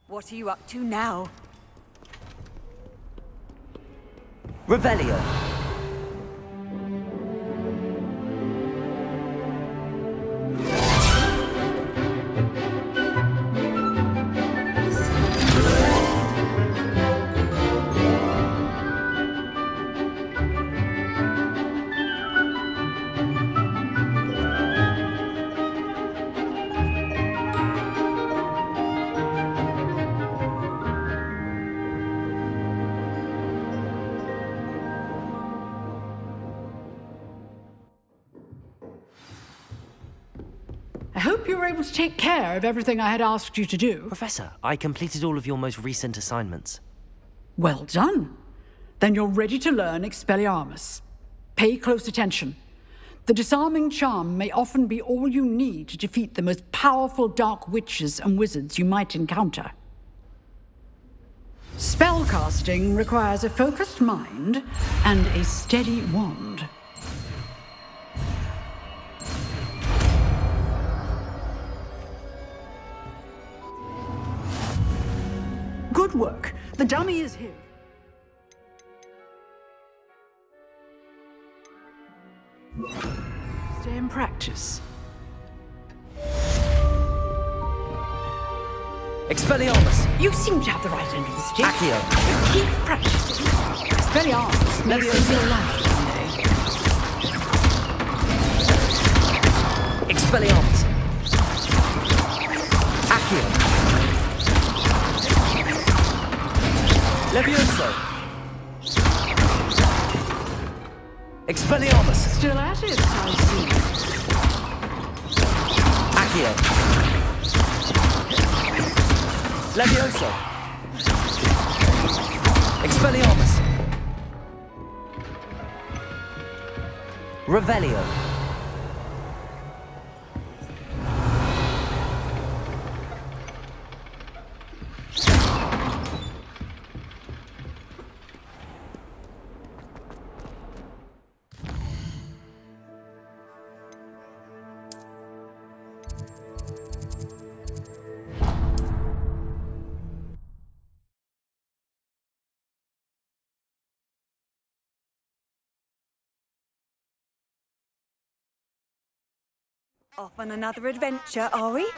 What are you up to now? Revelio. I hope you were able to take care of everything I had asked you to do. Professor, I completed all of your most recent assignments. Well done. Then you're ready to learn Expelliarmus. Pay close attention. The disarming charm may often be all you need to defeat the most powerful dark witches and wizards you might encounter. Spellcasting requires a focused mind and a steady wand. Good work. The dummy is here. Stay in practice. Expelliarmus! You seem to have the right end of the stick. Accio! Keep practicing. Expelliarmus may save your life someday. Expelliarmus! Accio! Levioso! Expelliarmus! Still at it, I see. Accio! Levioso! Expelliarmus! Revelio! Off on another adventure, are we?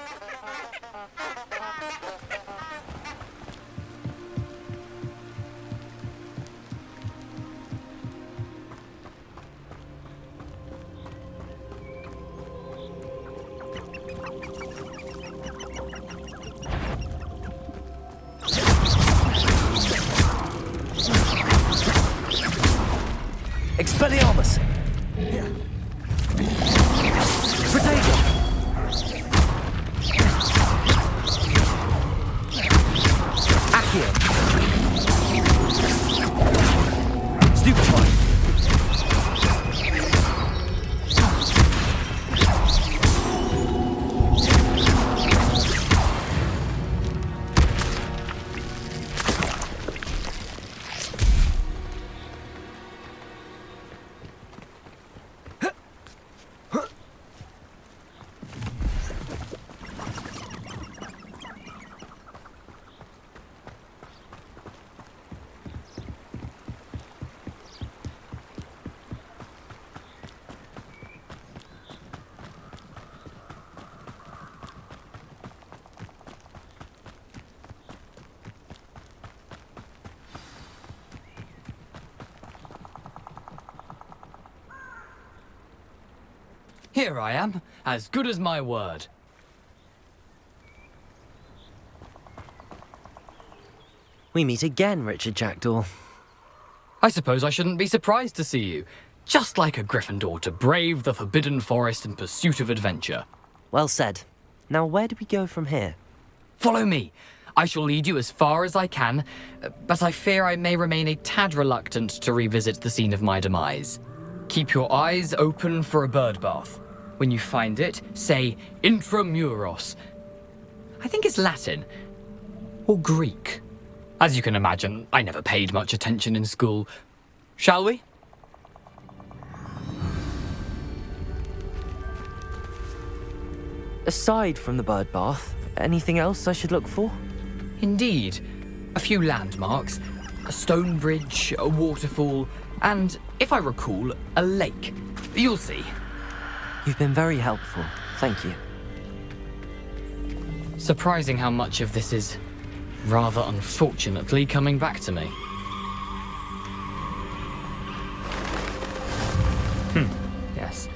Expelliarmus! Potato! Accio! Stupefy! Here I am, as good as my word. We meet again, Richard Jackdaw. I suppose I shouldn't be surprised to see you. Just like a Gryffindor to brave the Forbidden Forest in pursuit of adventure. Well said. Now where do we go from here? Follow me. I shall lead you as far as I can, but I fear I may remain a tad reluctant to revisit the scene of my demise. Keep your eyes open for a bird bath. When you find it, say intramuros. I think it's Latin. Or Greek. As you can imagine, I never paid much attention in school. Shall we? Aside from the bird bath, anything else I should look for? Indeed. A few landmarks, a stone bridge, a waterfall, and, if I recall, a lake. You'll see. You've been very helpful. Thank you. Surprising how much of this is, rather unfortunately, coming back to me. Yes.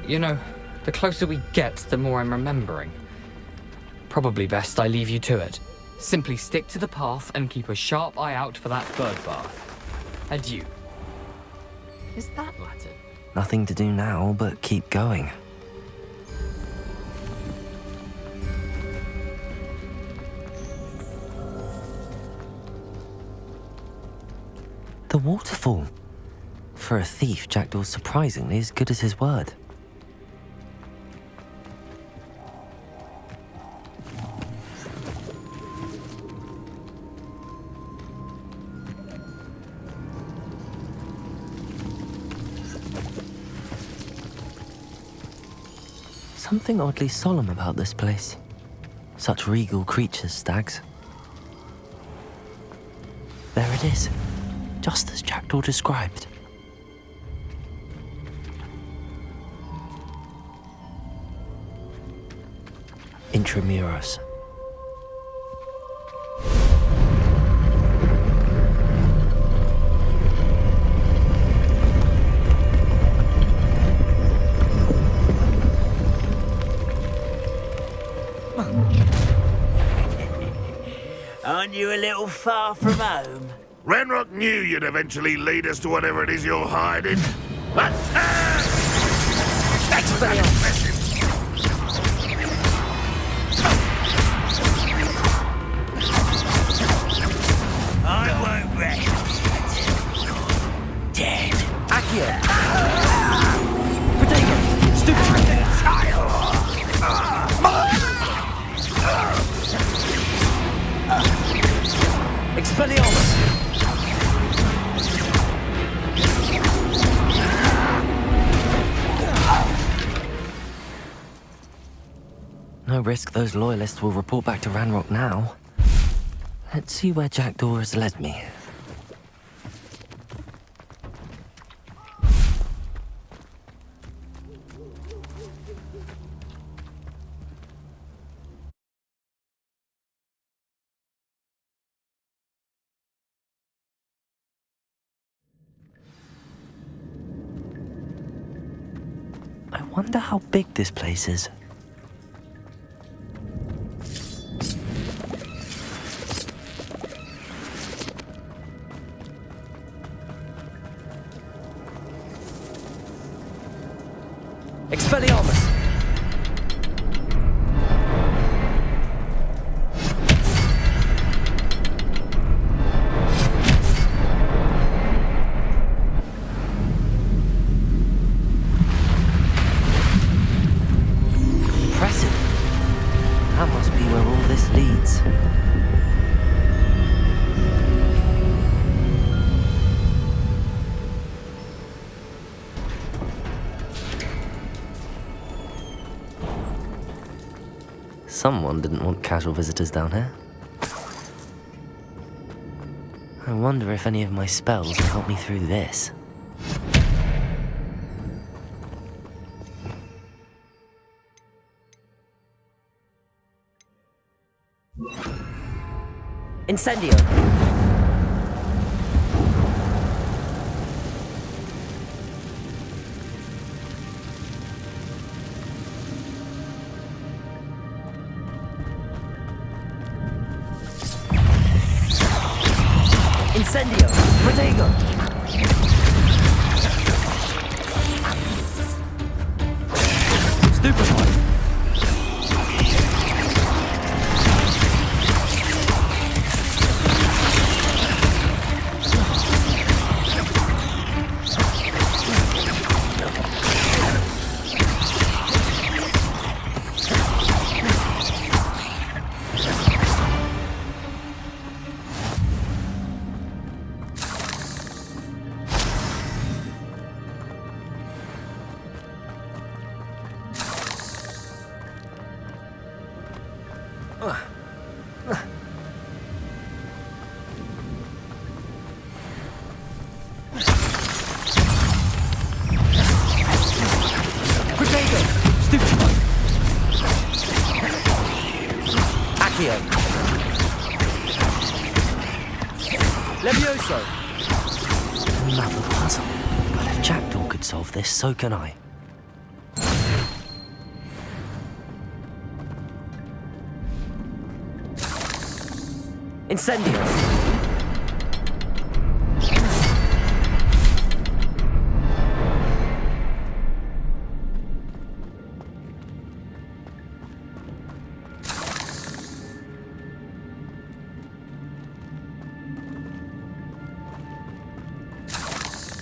You know, the closer we get, the more I'm remembering. Probably best I leave you to it. Simply stick to the path and keep a sharp eye out for that bird bath. Adieu. Is that Latin? Nothing to do now but keep going. The waterfall. For a thief, Jackdaw's surprisingly as good as his word. Something oddly solemn about this place. Such regal creatures, stags. There it is, just as Jackdaw described. Intramuros. Aren't you a little far from home? Ranrock knew you'd eventually lead us to whatever it is you're hiding. Attack! I won't rest until you're dead. Accio! Potato! Stupid! Expelliarmus! No risk those loyalists will report back to Ranrock now. Let's see where Jackdaw has led me. I wonder how big this place is. Expelliarmus! Impressive. That must be where all this leads. Someone didn't want casual visitors down here. I wonder if any of my spells will help me through this. Incendio! Incendio! Protego! Stupefy! Protego! Stupefy! Accio! Levioso! Another puzzle. But if Jackdaw could solve this, so can I. Incendio!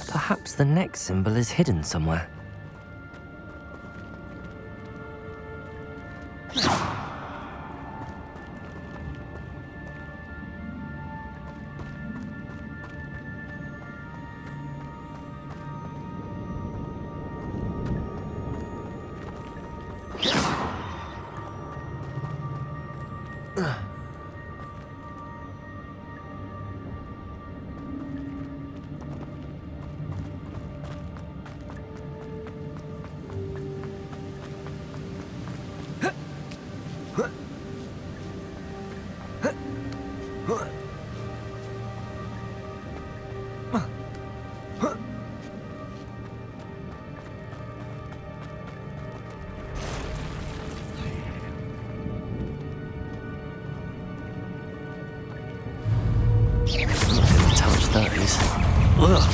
Perhaps the next symbol is hidden somewhere. Touch those. Ugh.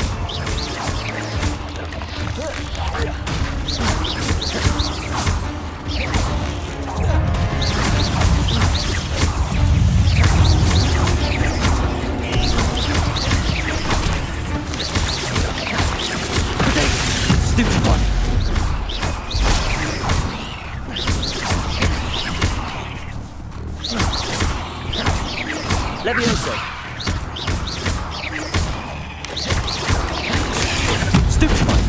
Stupid one. Levioso. Stupid one.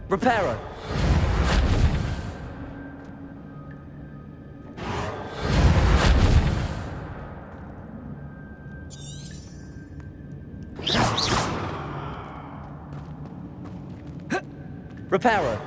Reparo. Reparo.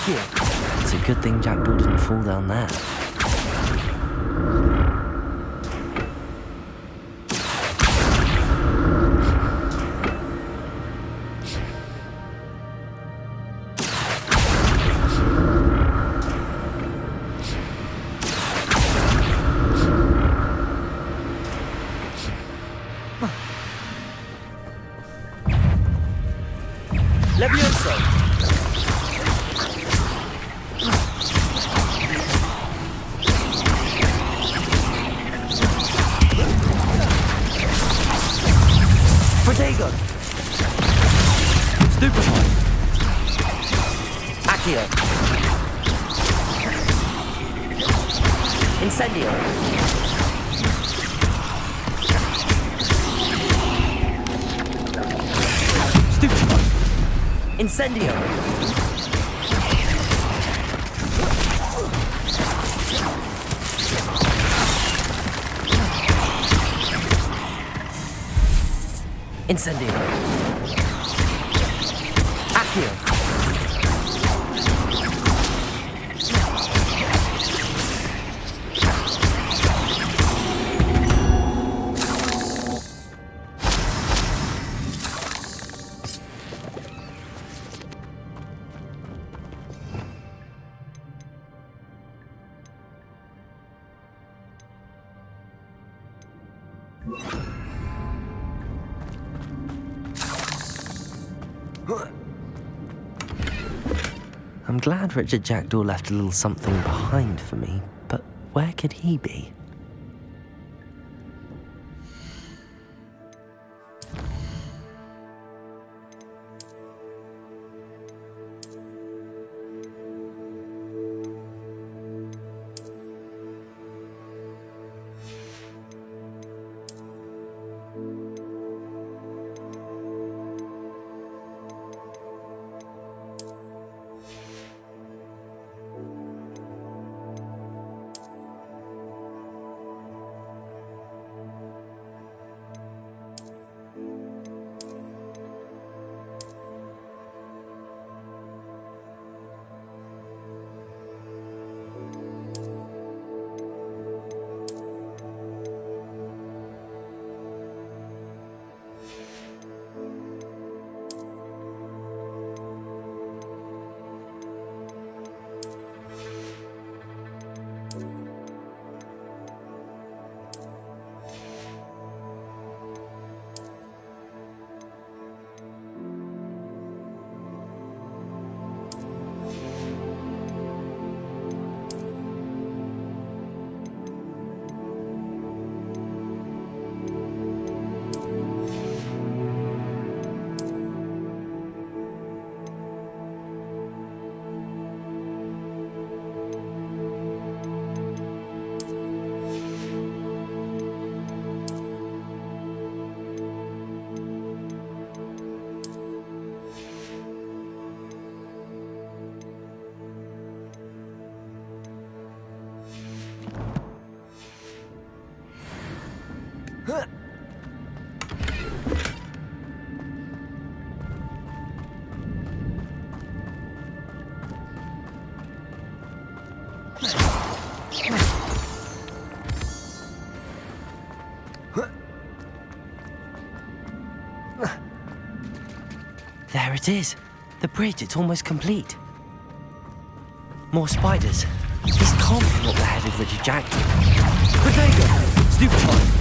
Accio! It's a good thing Jackdaw didn't fall down there. Levioso! Protego! Stupefy! Accio! Incendio! Stupefy! Incendio! Incendio! Accio! I'm glad Richard Jackdaw left a little something behind for me, but where could he be? There it is. The bridge, it's almost complete. More spiders. These can't be what beheaded Richard Jackdaw. Protego! Stupefy!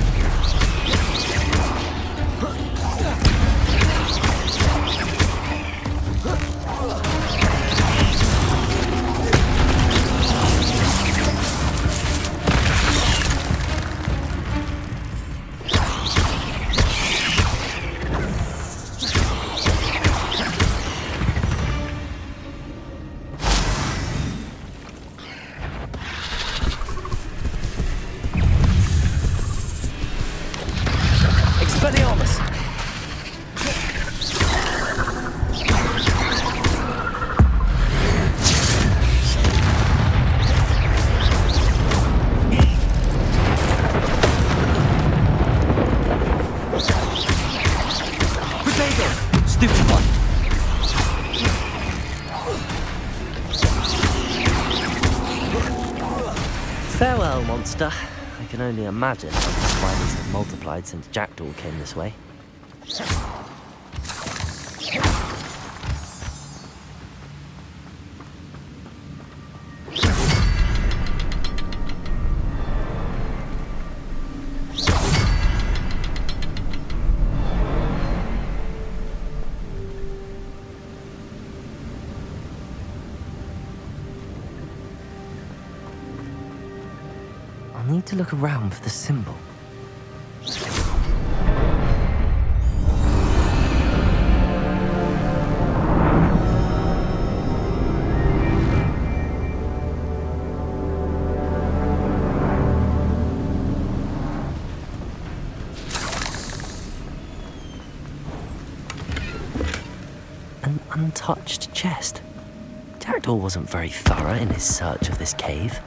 Master. I can only imagine how the spiders have multiplied since Jackdaw came this way. I'll need to look around for the symbol. An untouched chest. Jackdaw wasn't very thorough in his search of this cave.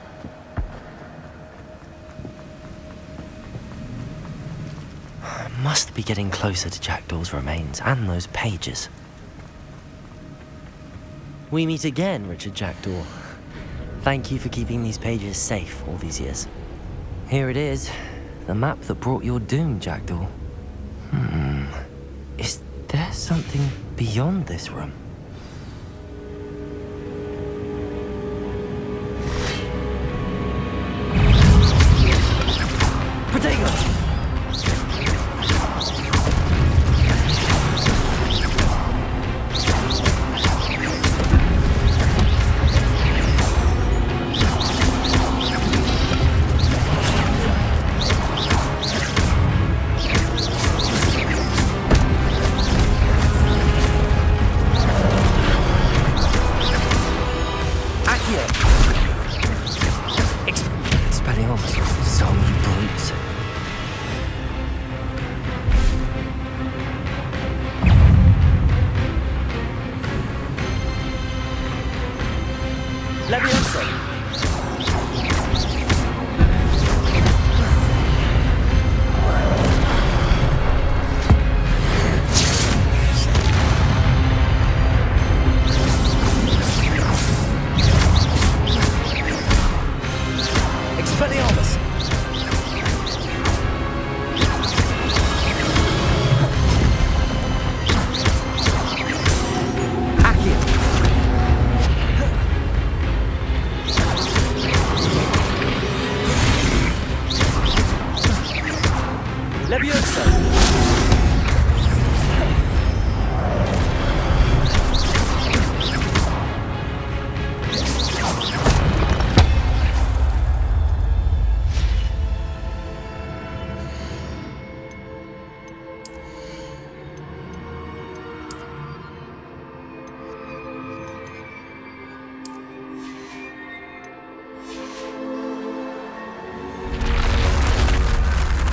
Must be getting closer to Jackdaw's remains and those pages. We meet again, Richard Jackdaw. Thank you for keeping these pages safe all these years. Here it is, the map that brought your doom, Jackdaw. Is there something beyond this room? Protego! Expelliarmus, zombie brutes. Leviosa! Expelliarmus! Accio! Leviosa!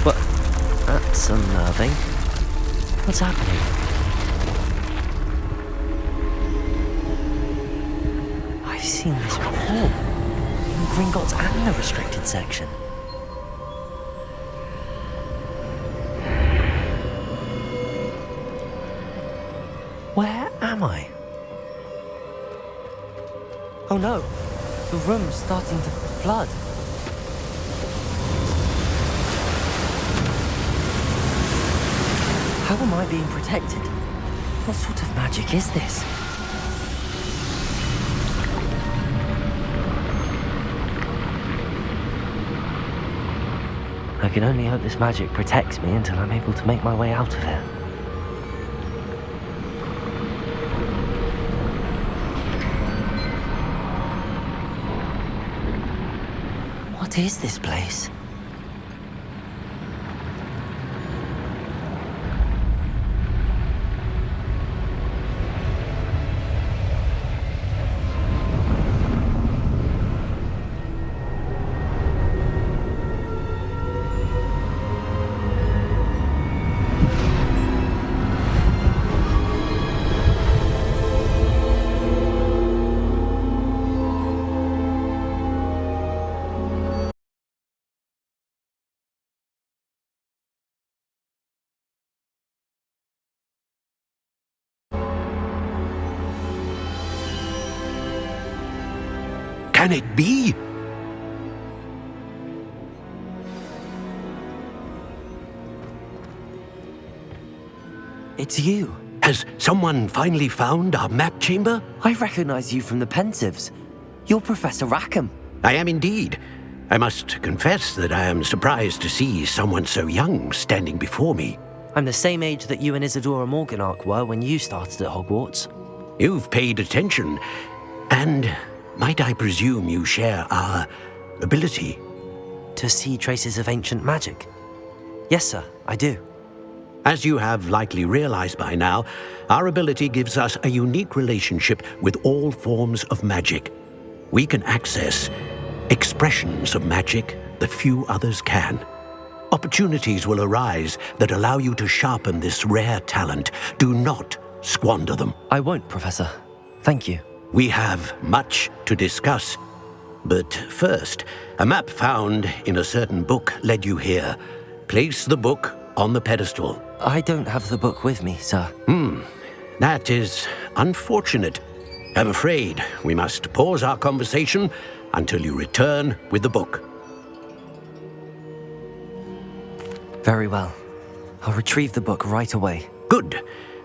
But that's unnerving. What's happening? I've seen this before. In Gringotts and the restricted section. Where am I? Oh no! The room's starting to flood. How am I being protected? What sort of magic is this? I can only hope this magic protects me until I'm able to make my way out of here. What is this place? Can it be? It's you. Has someone finally found our map chamber? I recognize you from the Pensieves. You're Professor Rackham. I am indeed. I must confess that I am surprised to see someone so young standing before me. I'm the same age that you and Isadora Morganach were when you started at Hogwarts. You've paid attention, and might I presume you share our ability? To see traces of ancient magic? Yes, sir, I do. As you have likely realized by now, our ability gives us a unique relationship with all forms of magic. We can access expressions of magic that few others can. Opportunities will arise that allow you to sharpen this rare talent. Do not squander them. I won't, Professor. Thank you. We have much to discuss. But first, a map found in a certain book led you here. Place the book on the pedestal. I don't have the book with me, sir. That is unfortunate. I'm afraid we must pause our conversation until you return with the book. Very well. I'll retrieve the book right away. Good.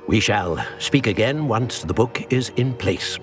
We shall speak again once the book is in place.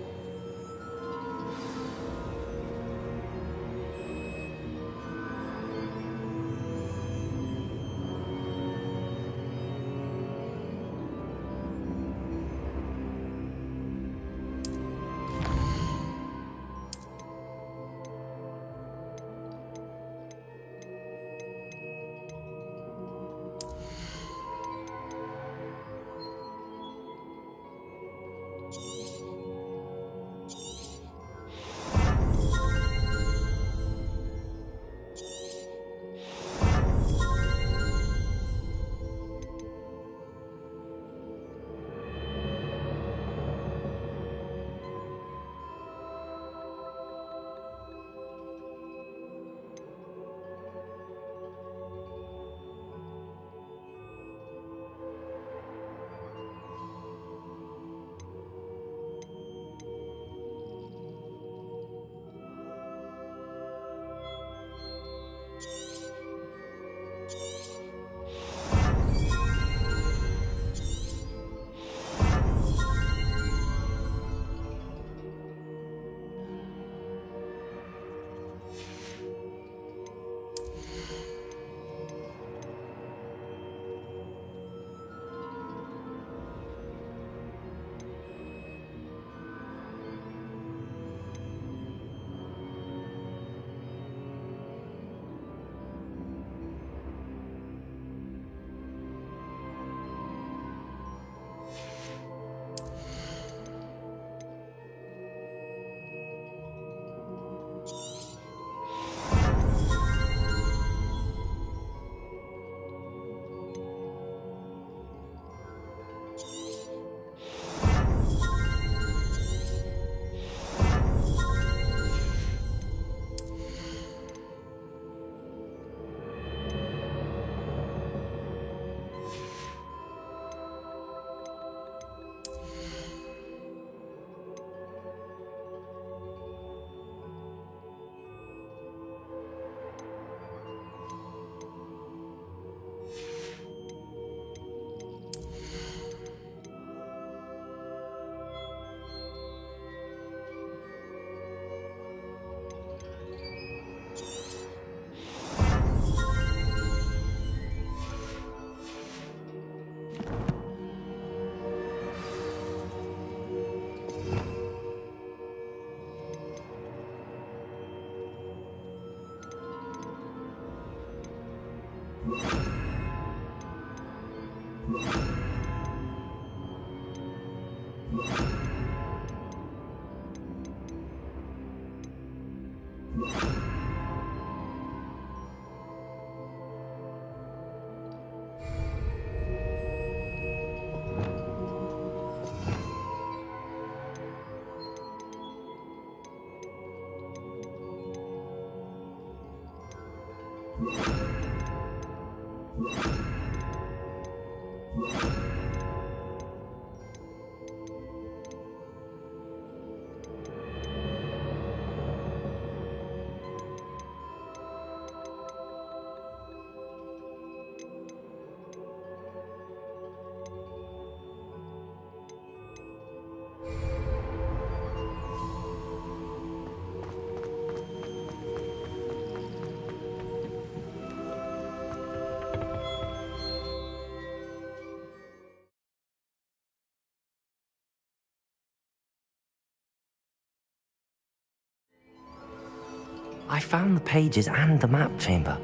I found the pages and the map chamber.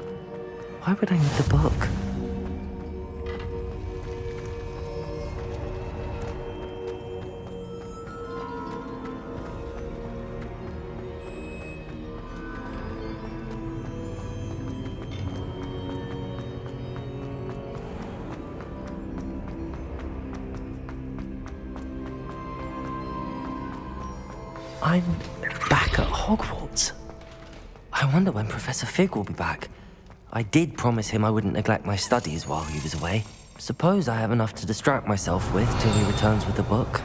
Why would I need the book? I'm back at Hogwarts. I wonder when Professor Fig will be back. I did promise him I wouldn't neglect my studies while he was away. Suppose I have enough to distract myself with till he returns with the book.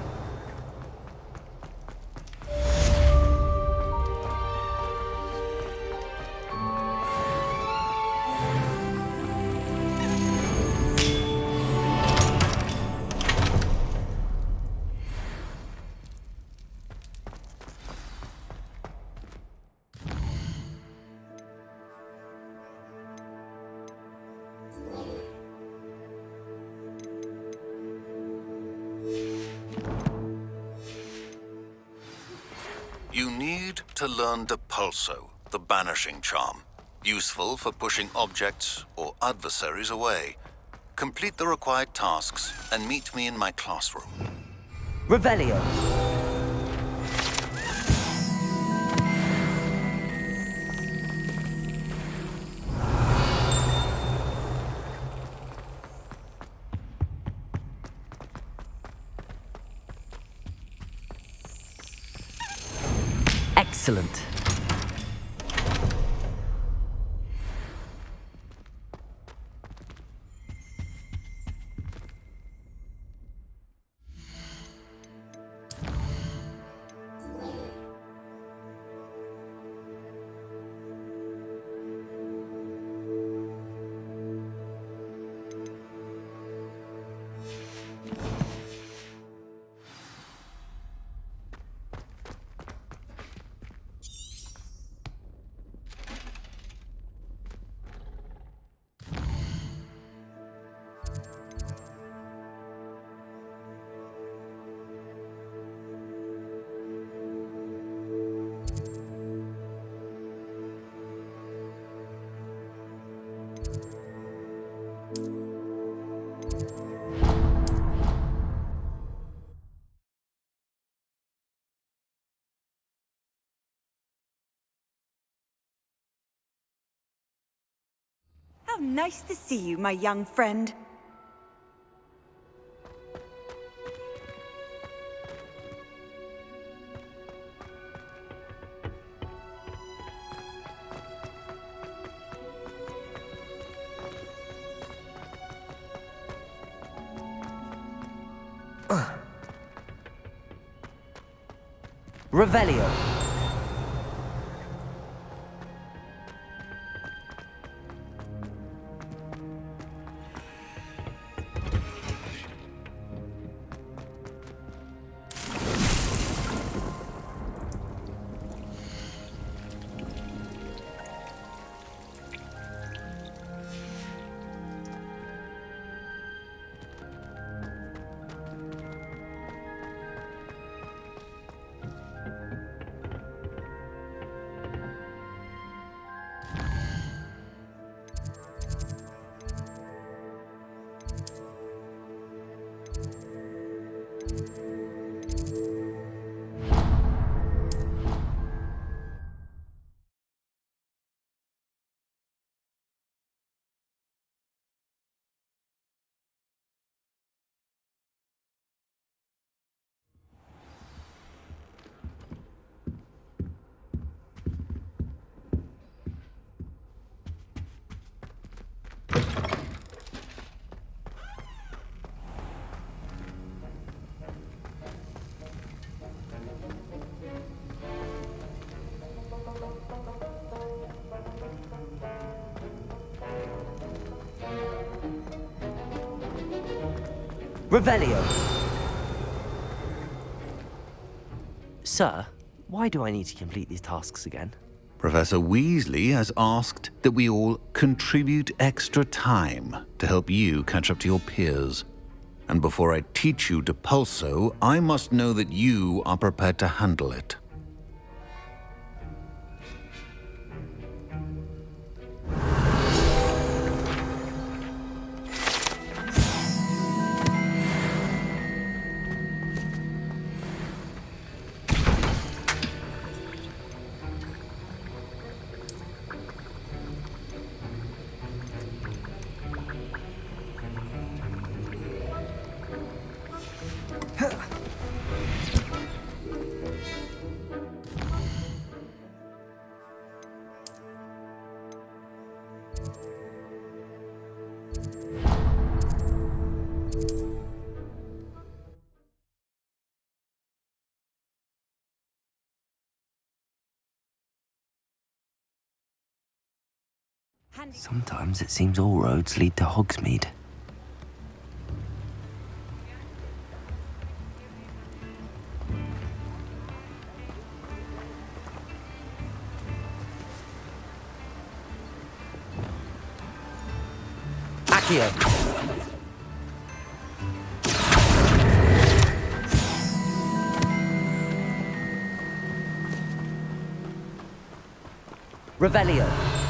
You need to learn Depulso, the banishing charm. Useful for pushing objects or adversaries away. Complete the required tasks and meet me in my classroom. Revelio. Excellent. How nice to see you, my young friend. Revelio. Revelio. Sir, why do I need to complete these tasks again? Professor Weasley has asked that we all contribute extra time to help you catch up to your peers. And before I teach you Depulso, I must know that you are prepared to handle it. Sometimes it seems all roads lead to Hogsmeade. Accio! Revelio!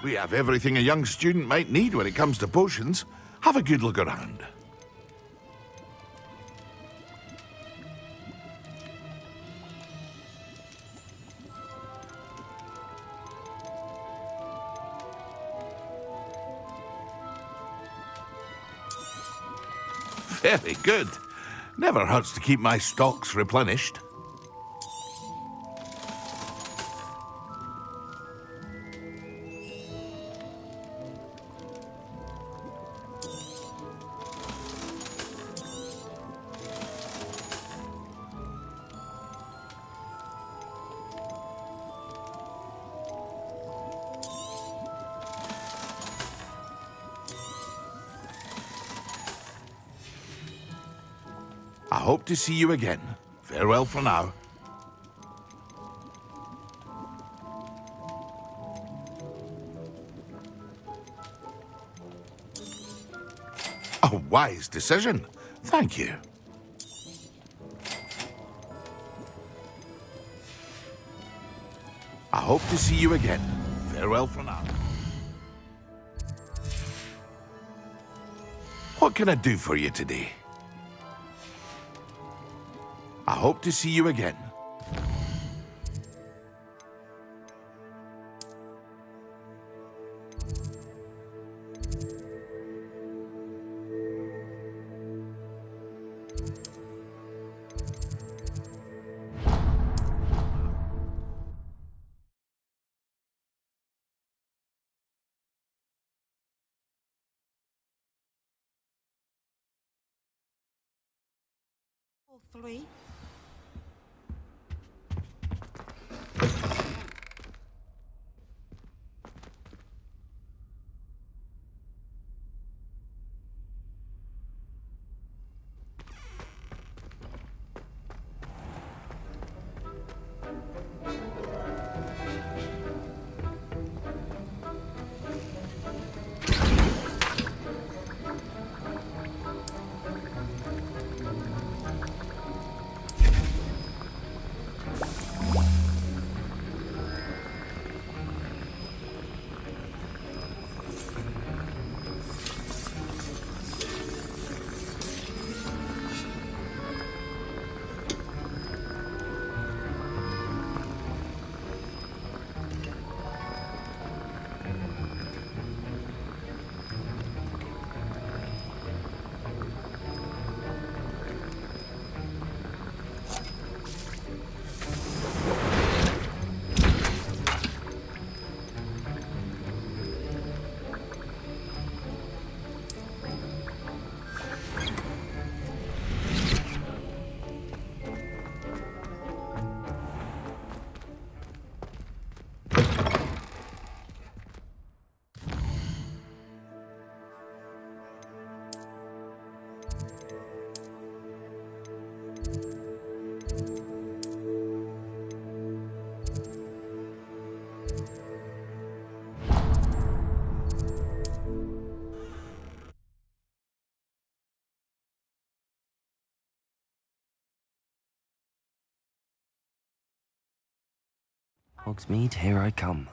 We have everything a young student might need when it comes to potions. Have a good look around. Very good. Never hurts to keep my stocks replenished. I hope to see you again. Farewell for now. A wise decision. Thank you. I hope to see you again. Farewell for now. What can I do for you today? I hope to see you again. All three. Hogsmeade, here I come.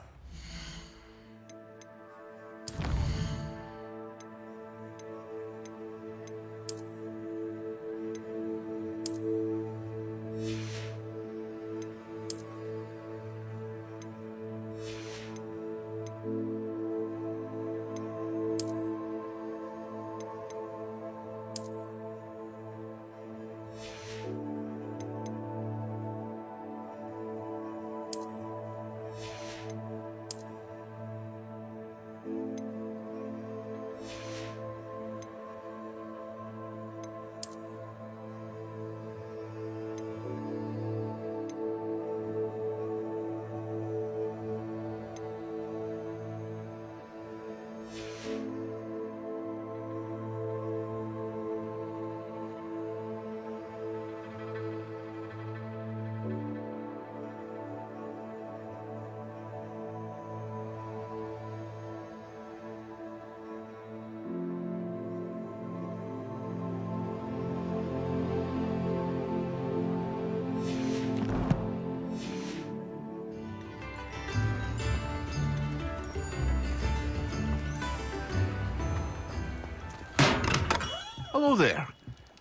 Hello there.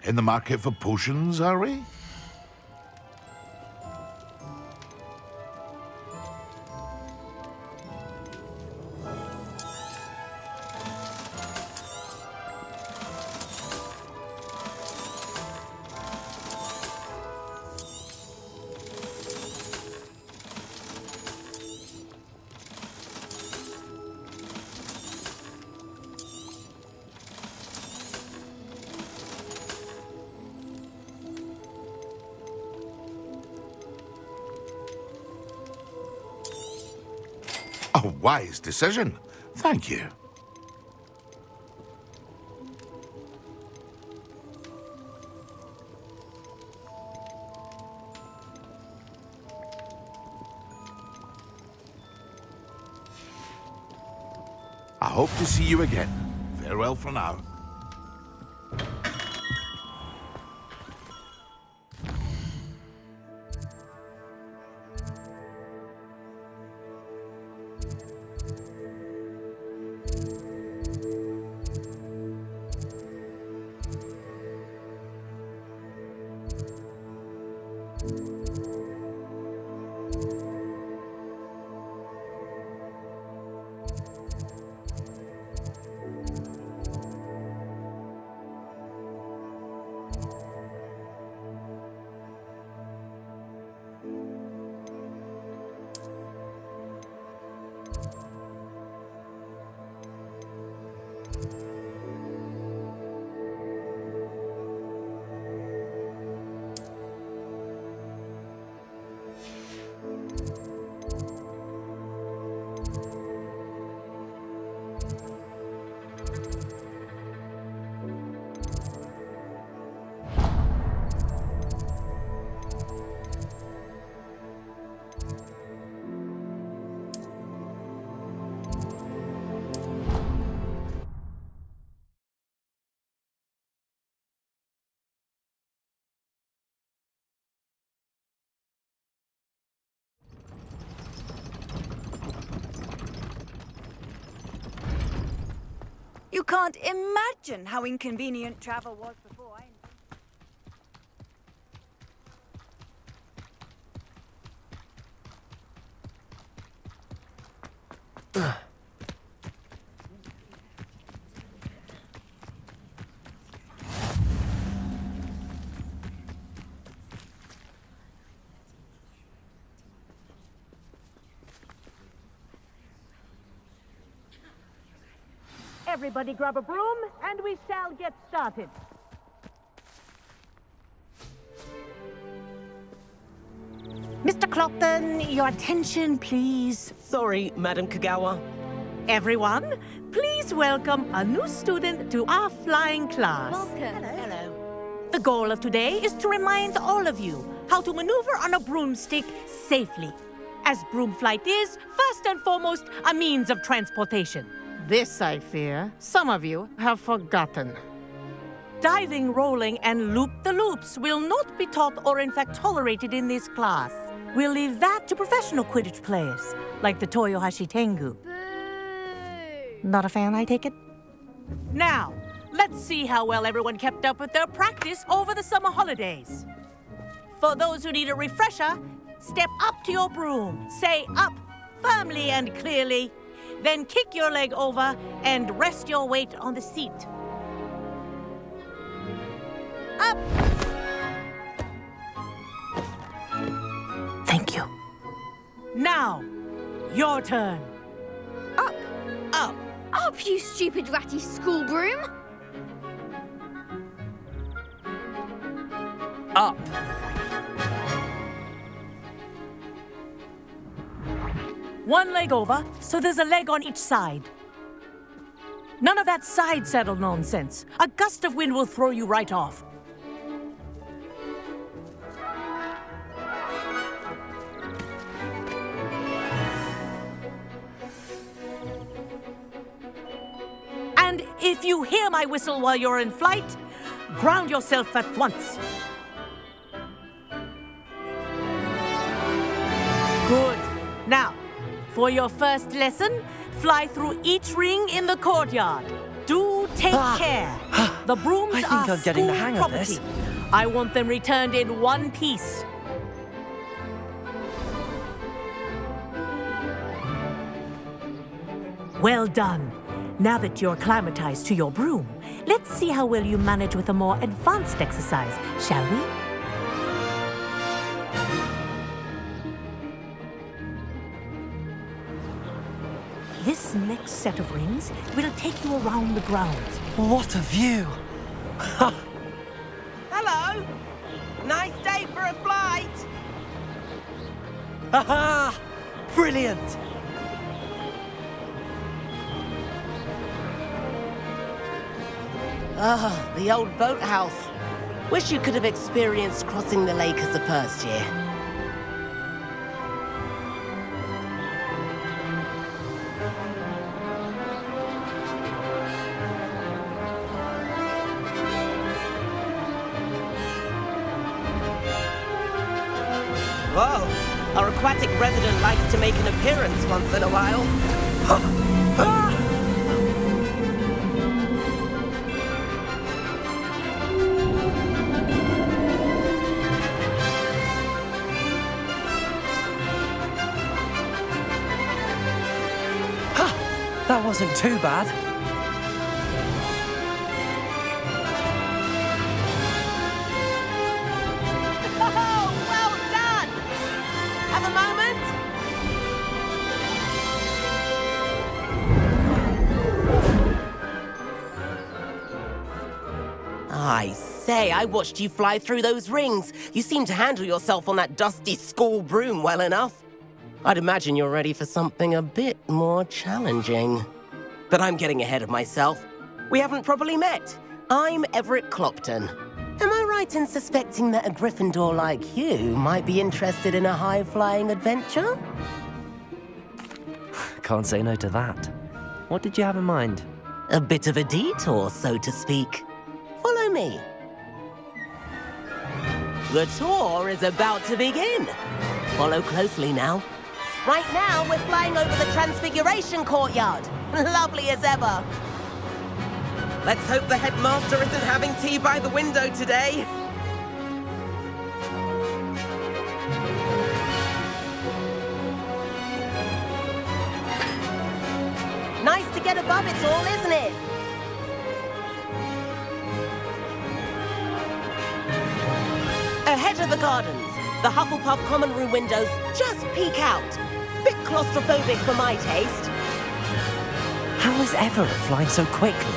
In the market for potions, are we? A wise decision. Thank you. I hope to see you again. Farewell for now. You can't imagine how inconvenient travel was before I... Everybody grab a broom, and we shall get started. Mr. Clopton, your attention, please. Sorry, Madam Kagawa. Everyone, please welcome a new student to our flying class. Welcome. Hello. The goal of today is to remind all of you how to maneuver on a broomstick safely, as broom flight is, first and foremost, a means of transportation. This, I fear, some of you have forgotten. Diving, rolling, and loop-the-loops will not be taught or in fact tolerated in this class. We'll leave that to professional Quidditch players, like the Toyohashi Tengu. Boo! Not a fan, I take it? Now, let's see how well everyone kept up with their practice over the summer holidays. For those who need a refresher, step up to your broom, say up firmly and clearly, then kick your leg over and rest your weight on the seat. Up! Thank you. Now, your turn. Up! Up! Up, you stupid ratty school broom! Up. One leg over, so there's a leg on each side. None of that side saddle nonsense. A gust of wind will throw you right off. And if you hear my whistle while you're in flight, ground yourself at once. Good. Now, for your first lesson, fly through each ring in the courtyard. Do take care. The brooms I think are I'm getting the school hang of property. this. I want them returned in one piece. Well done. Now that you're acclimatized to your broom, let's see how well you manage with a more advanced exercise, shall we? This next set of rings will take you around the grounds. What a view! Hello. Nice day for a flight. Haha! Brilliant! Ah, the old boathouse. Wish you could have experienced crossing the lake as a first year. Whoa, our aquatic resident likes to make an appearance once in a while. That wasn't too bad. Oh, well done! Have a moment? I say, I watched you fly through those rings. You seem to handle yourself on that dusty school broom well enough. I'd imagine you're ready for something a bit more challenging. But I'm getting ahead of myself. We haven't properly met. I'm Everett Clopton. Am I right in suspecting that a Gryffindor like you might be interested in a high-flying adventure? Can't say no to that. What did you have in mind? A bit of a detour, so to speak. Follow me. The tour is about to begin. Follow closely now. Right now, we're flying over the Transfiguration Courtyard. Lovely as ever. Let's hope the headmaster isn't having tea by the window today. Nice to get above it all, isn't it? Ahead of the gardens, the Hufflepuff common room windows just peek out. Bit claustrophobic for my taste. How is Everett flying so quickly?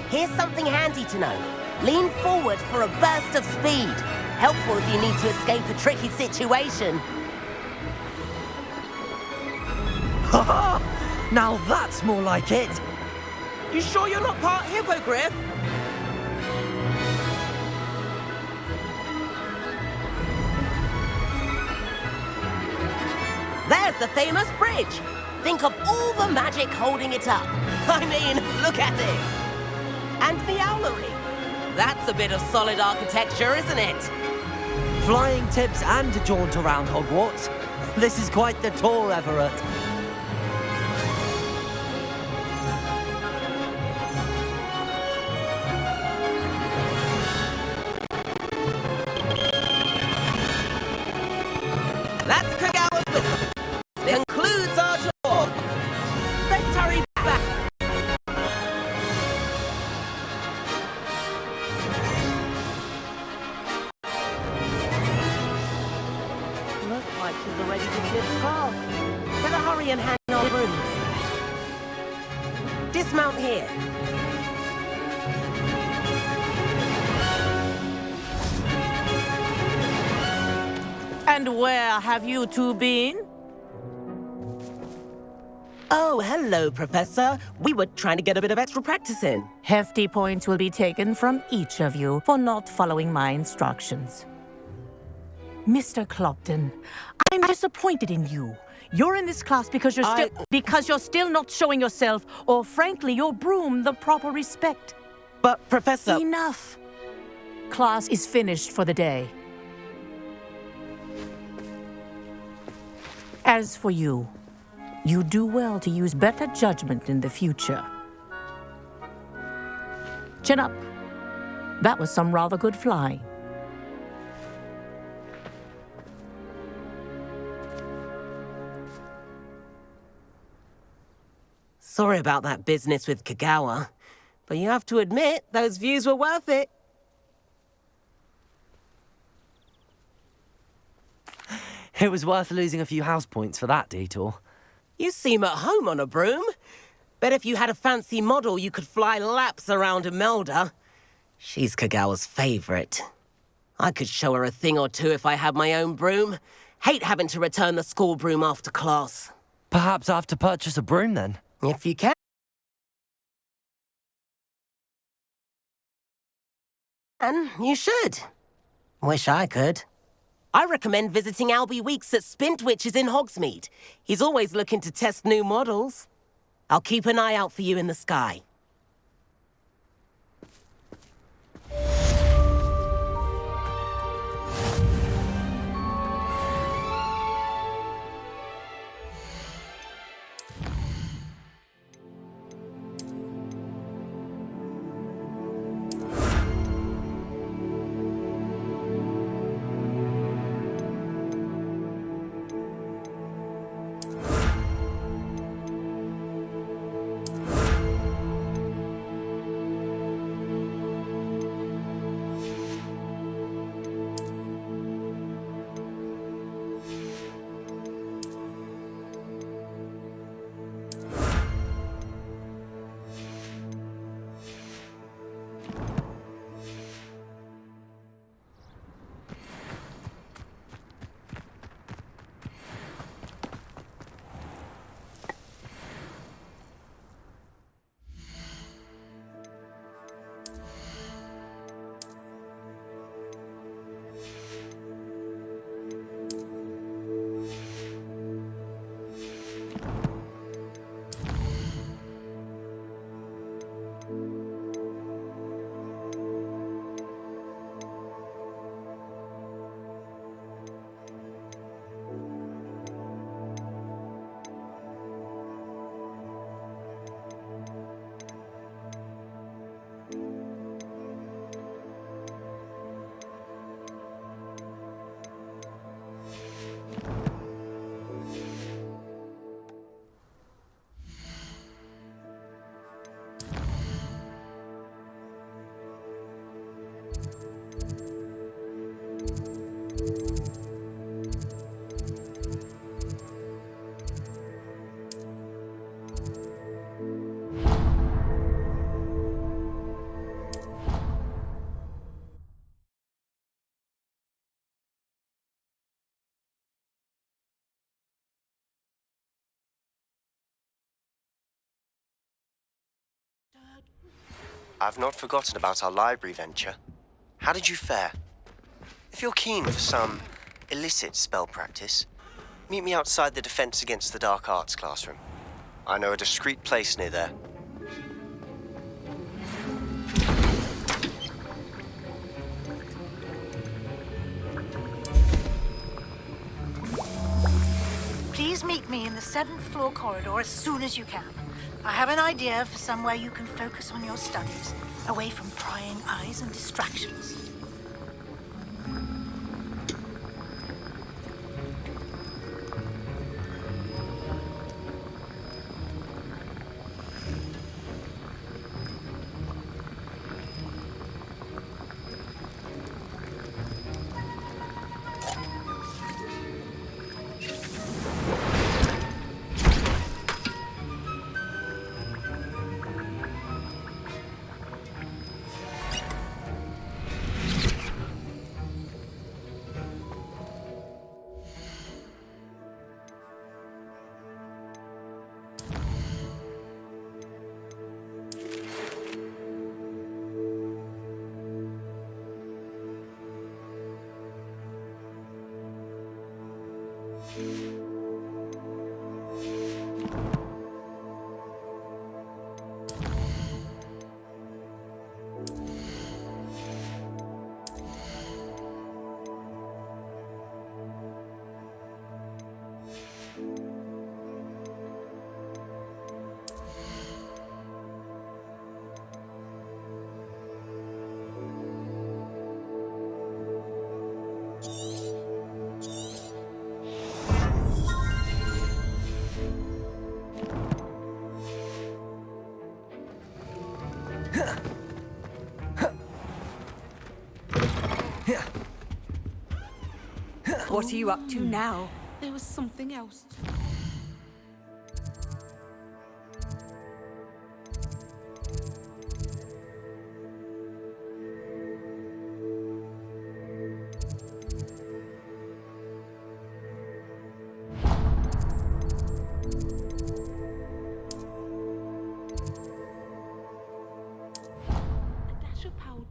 Here's something handy to know. Lean forward for a burst of speed. Helpful if you need to escape a tricky situation. Ha! Now that's more like it! You sure you're not part hippogriff? There's the famous bridge. Think of all the magic holding it up. I mean, look at it. And the owlery. That's a bit of solid architecture, isn't it? Flying tips and a jaunt around Hogwarts. This is quite the tour, Everett. That's Kagawa's whistle. This concludes our tour. Let's hurry back. Looks like she's already dismissed class. Better hurry and hang our brooms. Dismount here. And where have you two been? Oh, hello, Professor. We were trying to get a bit of extra practice in. Hefty points will be taken from each of you for not following my instructions. Mr. Clopton, I'm disappointed in you. You're in this class because you're still not showing yourself, or frankly, your broom the proper respect. But, Professor... Enough. Class is finished for the day. As for you, you do well to use better judgment in the future. Chin up. That was some rather good flying. Sorry about that business with Kagawa, but you have to admit, those views were worth it. It was worth losing a few house points for that detour. You seem at home on a broom. Bet if you had a fancy model, you could fly laps around Imelda. She's Kagawa's favorite. I could show her a thing or two if I had my own broom. Hate having to return the school broom after class. Perhaps I have to purchase a broom then. If you can. And you should. Wish I could. I recommend visiting Albie Weeks at Spintwitches in Hogsmeade. He's always looking to test new models. I'll keep an eye out for you in the sky. I've not forgotten about our library venture. How did you fare? If you're keen for some illicit spell practice, meet me outside the Defense Against the Dark Arts classroom. I know a discreet place near there. Please meet me in the 7th floor corridor as soon as you can. I have an idea for somewhere you can focus on your studies, away from prying eyes and distractions. What are you up to now? There was something else. A dash of powder.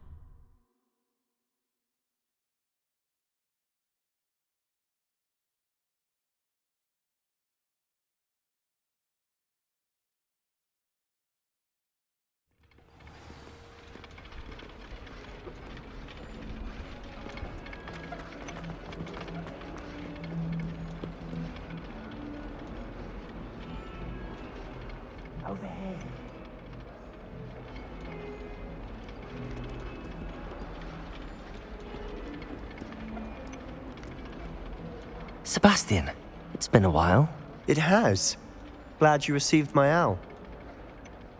Over here. Sebastian, it's been a while. It has. Glad you received my owl.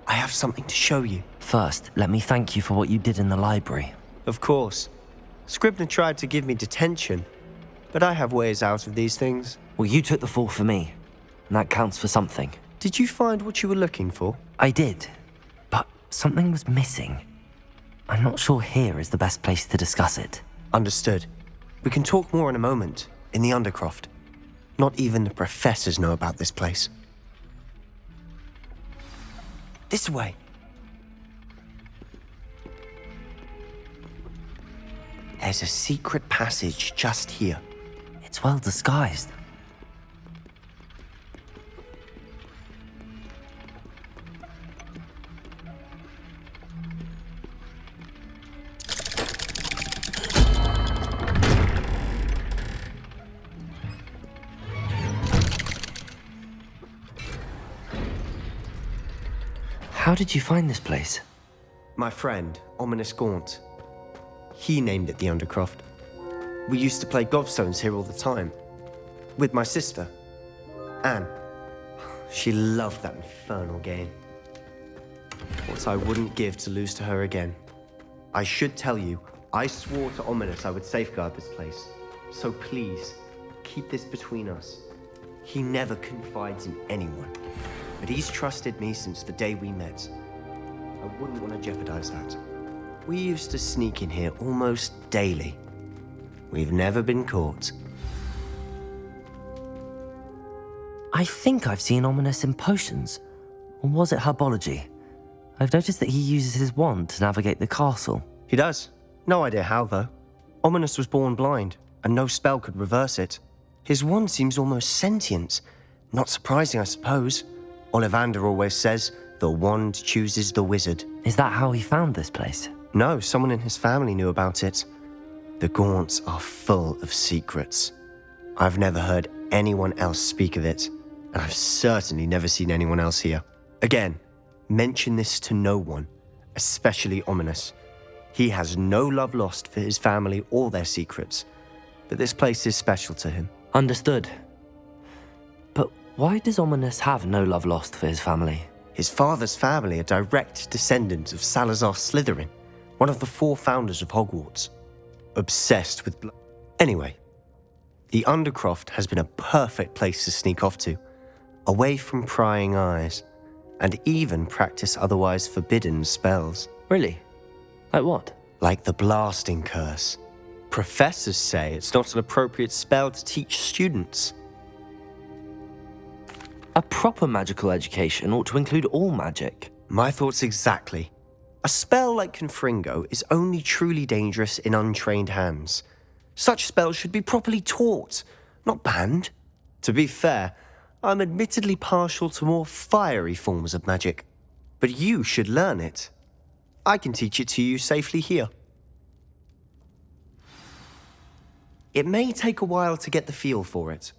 I have something to show you. First, let me thank you for what you did in the library. Of course. Scribner tried to give me detention, but I have ways out of these things. Well, you took the fall for me, and that counts for something. Did you find what you were looking for? I did, but something was missing. I'm not sure here is the best place to discuss it. Understood. We can talk more in a moment, in the Undercroft. Not even the professors know about this place. This way. There's a secret passage just here. It's well disguised. How did you find this place? My friend, Ominous Gaunt. He named it the Undercroft. We used to play gobstones here all the time. With my sister, Anne. She loved that infernal game. What I wouldn't give to lose to her again. I should tell you, I swore to Ominous I would safeguard this place. So please, keep this between us. He never confides in anyone. But he's trusted me since the day we met. I wouldn't want to jeopardize that. We used to sneak in here almost daily. We've never been caught. I think I've seen Ominous in potions. Or was it herbology? I've noticed that he uses his wand to navigate the castle. He does. No idea how, though. Ominous was born blind, and no spell could reverse it. His wand seems almost sentient. Not surprising, I suppose. Ollivander always says, the wand chooses the wizard. Is that how he found this place? No, someone in his family knew about it. The Gaunts are full of secrets. I've never heard anyone else speak of it, and I've certainly never seen anyone else here. Again, mention this to no one, especially Ominous. He has no love lost for his family or their secrets, but this place is special to him. Understood. But why does Ominous have no love lost for his family? His father's family are direct descendants of Salazar Slytherin, one of the 4 founders of Hogwarts. Obsessed with blood. Anyway, the Undercroft has been a perfect place to sneak off to, away from prying eyes, and even practice otherwise forbidden spells. Really? Like what? Like the blasting curse. Professors say it's not an appropriate spell to teach students. A proper magical education ought to include all magic. My thoughts exactly. A spell like Confringo is only truly dangerous in untrained hands. Such spells should be properly taught, not banned. To be fair, I'm admittedly partial to more fiery forms of magic. But you should learn it. I can teach it to you safely here. It may take a while to get the feel for it.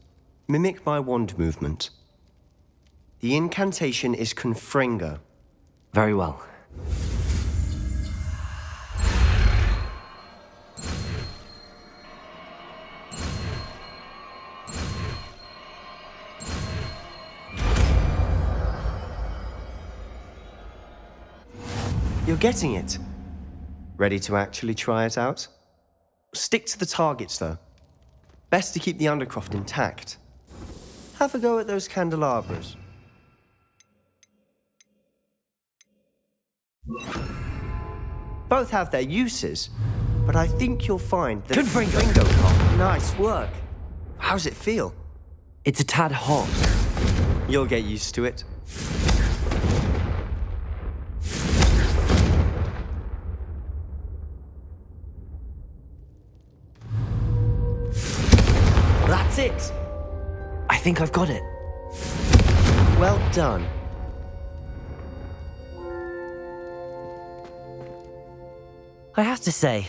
Mimic my wand movement. The incantation is Confringo. Very well. You're getting it. Ready to actually try it out? Stick to the targets, though. Best to keep the Undercroft intact. Have a go at those candelabras. Both have their uses, but I think you'll find that Confringo. Nice work. How's it feel? It's a tad hot. You'll get used to it. That's it. I think I've got it. Well done. I have to say,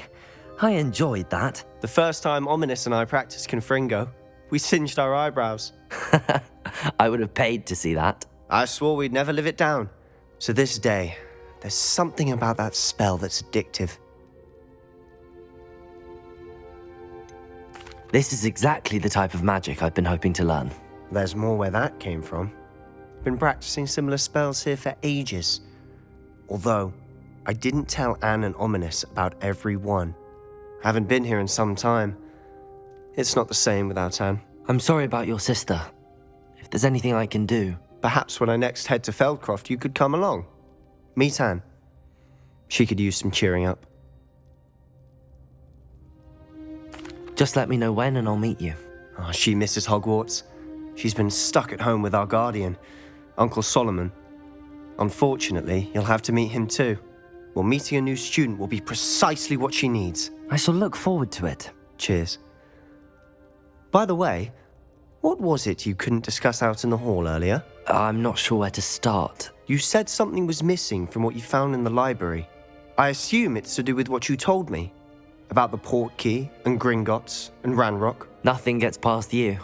I enjoyed that. The first time Ominous and I practiced Confringo, we singed our eyebrows. I would have paid to see that. I swore we'd never live it down. So this day, there's something about that spell that's addictive. This is exactly the type of magic I've been hoping to learn. There's more where that came from. Been practicing similar spells here for ages. Although, I didn't tell Anne and Ominous about every one. Haven't been here in some time. It's not the same without Anne. I'm sorry about your sister. If there's anything I can do... Perhaps when I next head to Feldcroft, you could come along. Meet Anne. She could use some cheering up. Just let me know when and I'll meet you. Oh, she misses Hogwarts. She's been stuck at home with our guardian, Uncle Solomon. Unfortunately, you'll have to meet him too. Well, meeting a new student will be precisely what she needs. I shall look forward to it. Cheers. By the way, what was it you couldn't discuss out in the hall earlier? I'm not sure where to start. You said something was missing from what you found in the library. I assume it's to do with what you told me. About the port key, and Gringotts, and Ranrock. Nothing gets past you.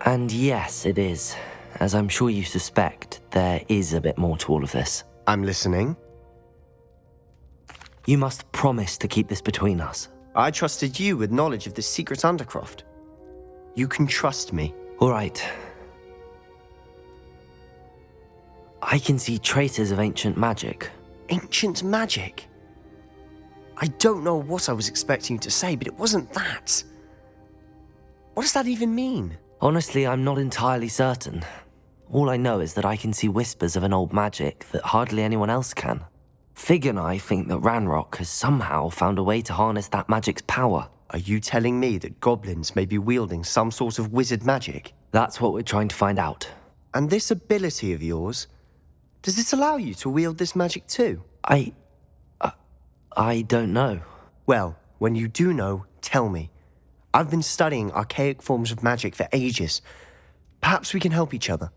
And yes, it is. As I'm sure you suspect, there is a bit more to all of this. I'm listening. You must promise to keep this between us. I trusted you with knowledge of the secret Undercroft. You can trust me. All right. I can see traces of ancient magic. Ancient magic? I don't know what I was expecting you to say, but it wasn't that. What does that even mean? Honestly, I'm not entirely certain. All I know is that I can see whispers of an old magic that hardly anyone else can. Fig and I think that Ranrock has somehow found a way to harness that magic's power. Are you telling me that goblins may be wielding some sort of wizard magic? That's what we're trying to find out. And this ability of yours, does it allow you to wield this magic too? I don't know. Well, when you do know, tell me. I've been studying archaic forms of magic for ages. Perhaps we can help each other.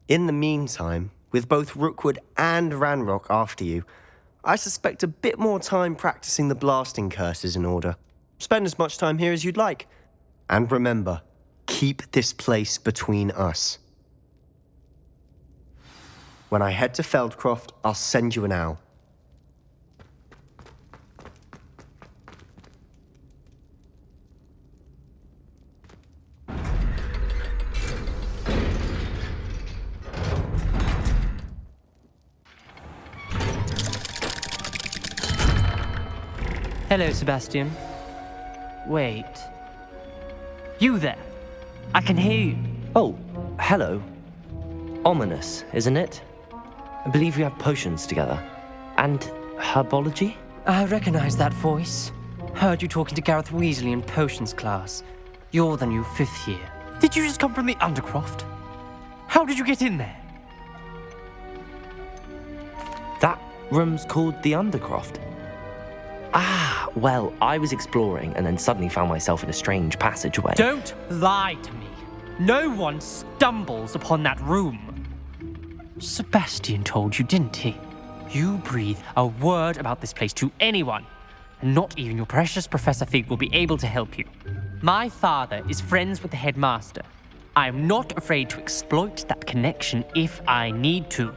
In the meantime, with both Rookwood and Ranrock after you, I suspect a bit more time practicing the blasting curse is in order. Spend as much time here as you'd like. And remember, keep this place between us. When I head to Feldcroft, I'll send you an owl. Hello, Sebastian. Wait. You there? I can hear you. Oh, hello. Ominous, isn't it? I believe we have potions together. And herbology? I recognize that voice. Heard you talking to Gareth Weasley in potions class. You're the new 5th year. Did you just come from the Undercroft? How did you get in there? That room's called the Undercroft. Ah, well, I was exploring and then suddenly found myself in a strange passageway. Don't lie to me. No one stumbles upon that room. Sebastian told you, didn't he? You breathe a word about this place to anyone, and not even your precious Professor Fig will be able to help you. My father is friends with the headmaster. I am not afraid to exploit that connection if I need to.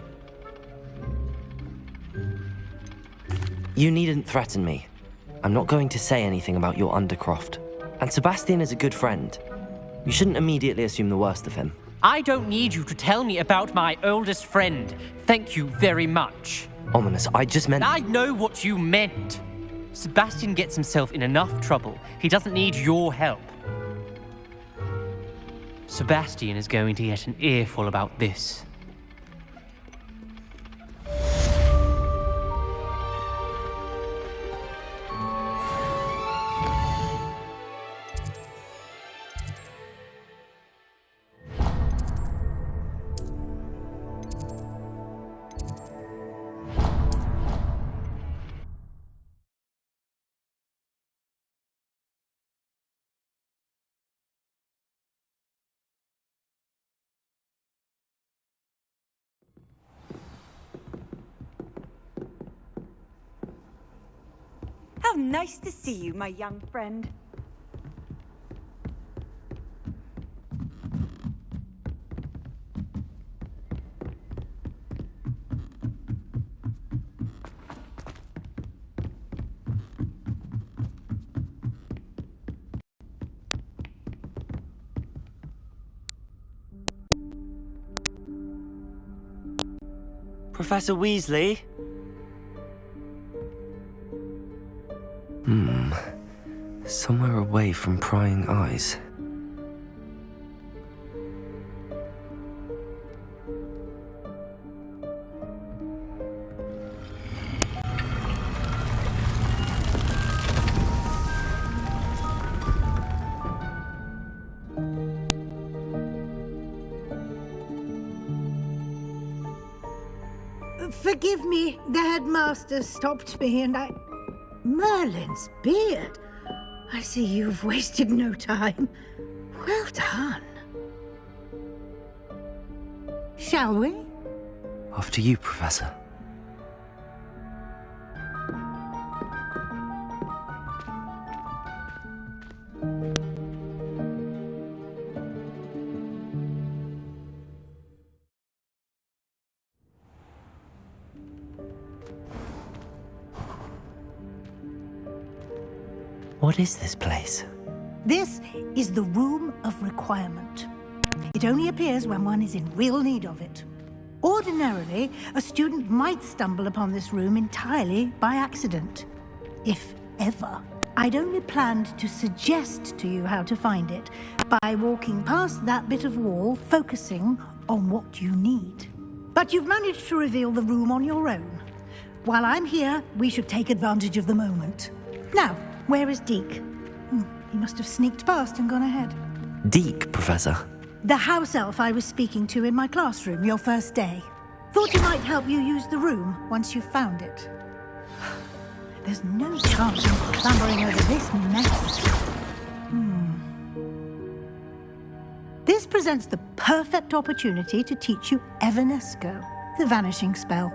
You needn't threaten me. I'm not going to say anything about your Undercroft. And Sebastian is a good friend. You shouldn't immediately assume the worst of him. I don't need you to tell me about my oldest friend. Thank you very much. ominous. I just meant... I know what you meant. Sebastian gets himself in enough trouble. He doesn't need your help. Sebastian is going to get an earful about this. How nice to see you, my young friend. Professor Weasley? Somewhere away from prying eyes. Forgive me, the headmaster stopped me and I... Merlin's beard. I see you've wasted no time. Well done. Shall we? After you, Professor. What is this place? This is the Room of Requirement. It only appears when one is in real need of it. Ordinarily, a student might stumble upon this room entirely by accident, if ever. I'd only planned to suggest to you how to find it by walking past that bit of wall, focusing on what you need. But you've managed to reveal the room on your own. While I'm here, we should take advantage of the moment. Now, where is Deke? He must have sneaked past and gone ahead. Deke, Professor. The house elf I was speaking to in my classroom your first day. Thought he might help you use the room once you've found it. There's no chance of clambering over this mess. This presents the perfect opportunity to teach you Evanesco, the vanishing spell.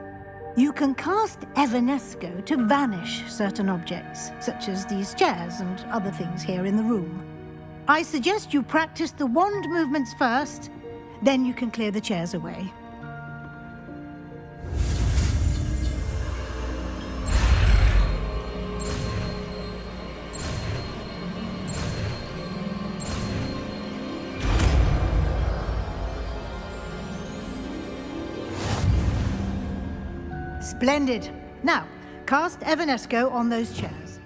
You can cast Evanesco to vanish certain objects, such as these chairs and other things here in the room. I suggest you practice the wand movements first, then you can clear the chairs away. Splendid. Now, cast Evanesco on those chairs.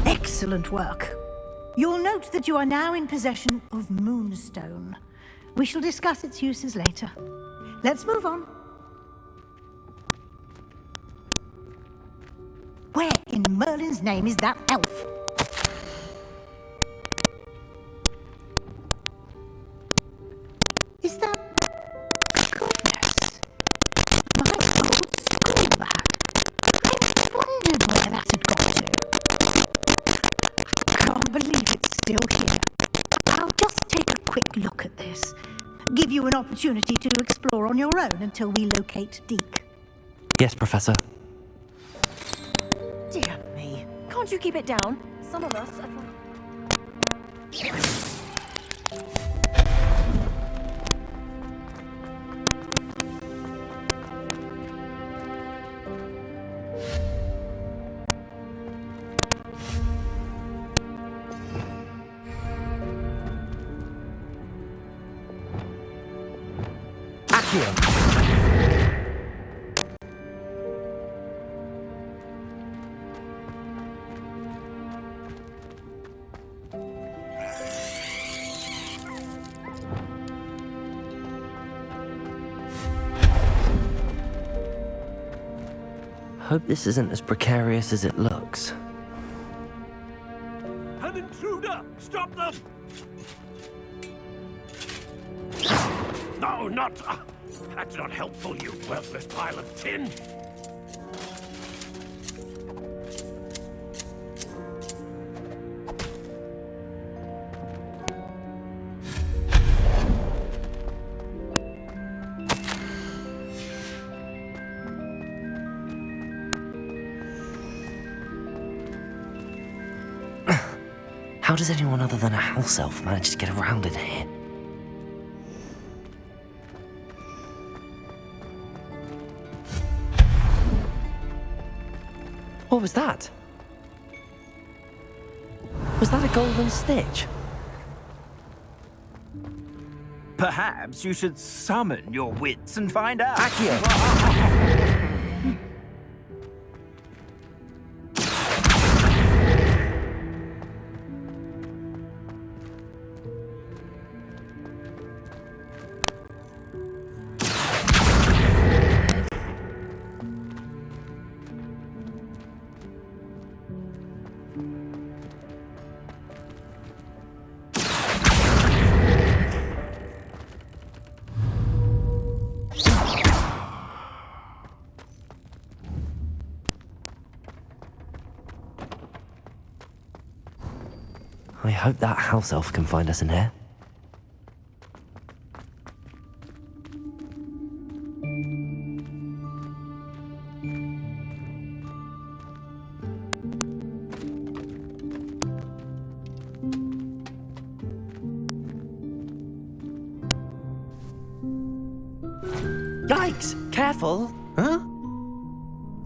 Excellent work. You'll note that you are now in possession of Moonstone. We shall discuss its uses later. Let's move on. Where in Merlin's name is that elf? Is that... Goodness. My old school bag. I wondered where that had gone to. Can't believe it's still here. I'll just take a quick look at this. Give you an opportunity to explore on your own until we locate Deke. Yes, Professor. Dear me. Can't you keep it down? Some of us are... Accio! Hope this isn't as precarious as it looks. An intruder! Stop them! No, not... that's not helpful, you worthless pile of tin! How does anyone other than a house elf manage to get around in here? What was that? Was that a golden stitch? Perhaps you should summon your wits and find out. Accio! I hope that house elf can find us in here. Yikes! Careful! Huh?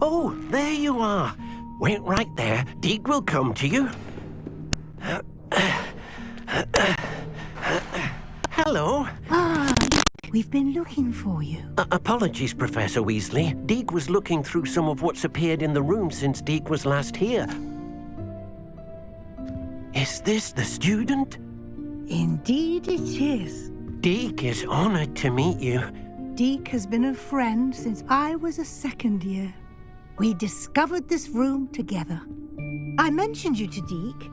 Oh, there you are. Wait right there. Deke will come to you. Hello. We've been looking for you. Apologies, Professor Weasley. Deke was looking through some of what's appeared in the room since Deke was last here. Is this the student? Indeed it is. Deke is honored to meet you. Deke has been a friend since I was a second year. We discovered this room together. I mentioned you to Deke.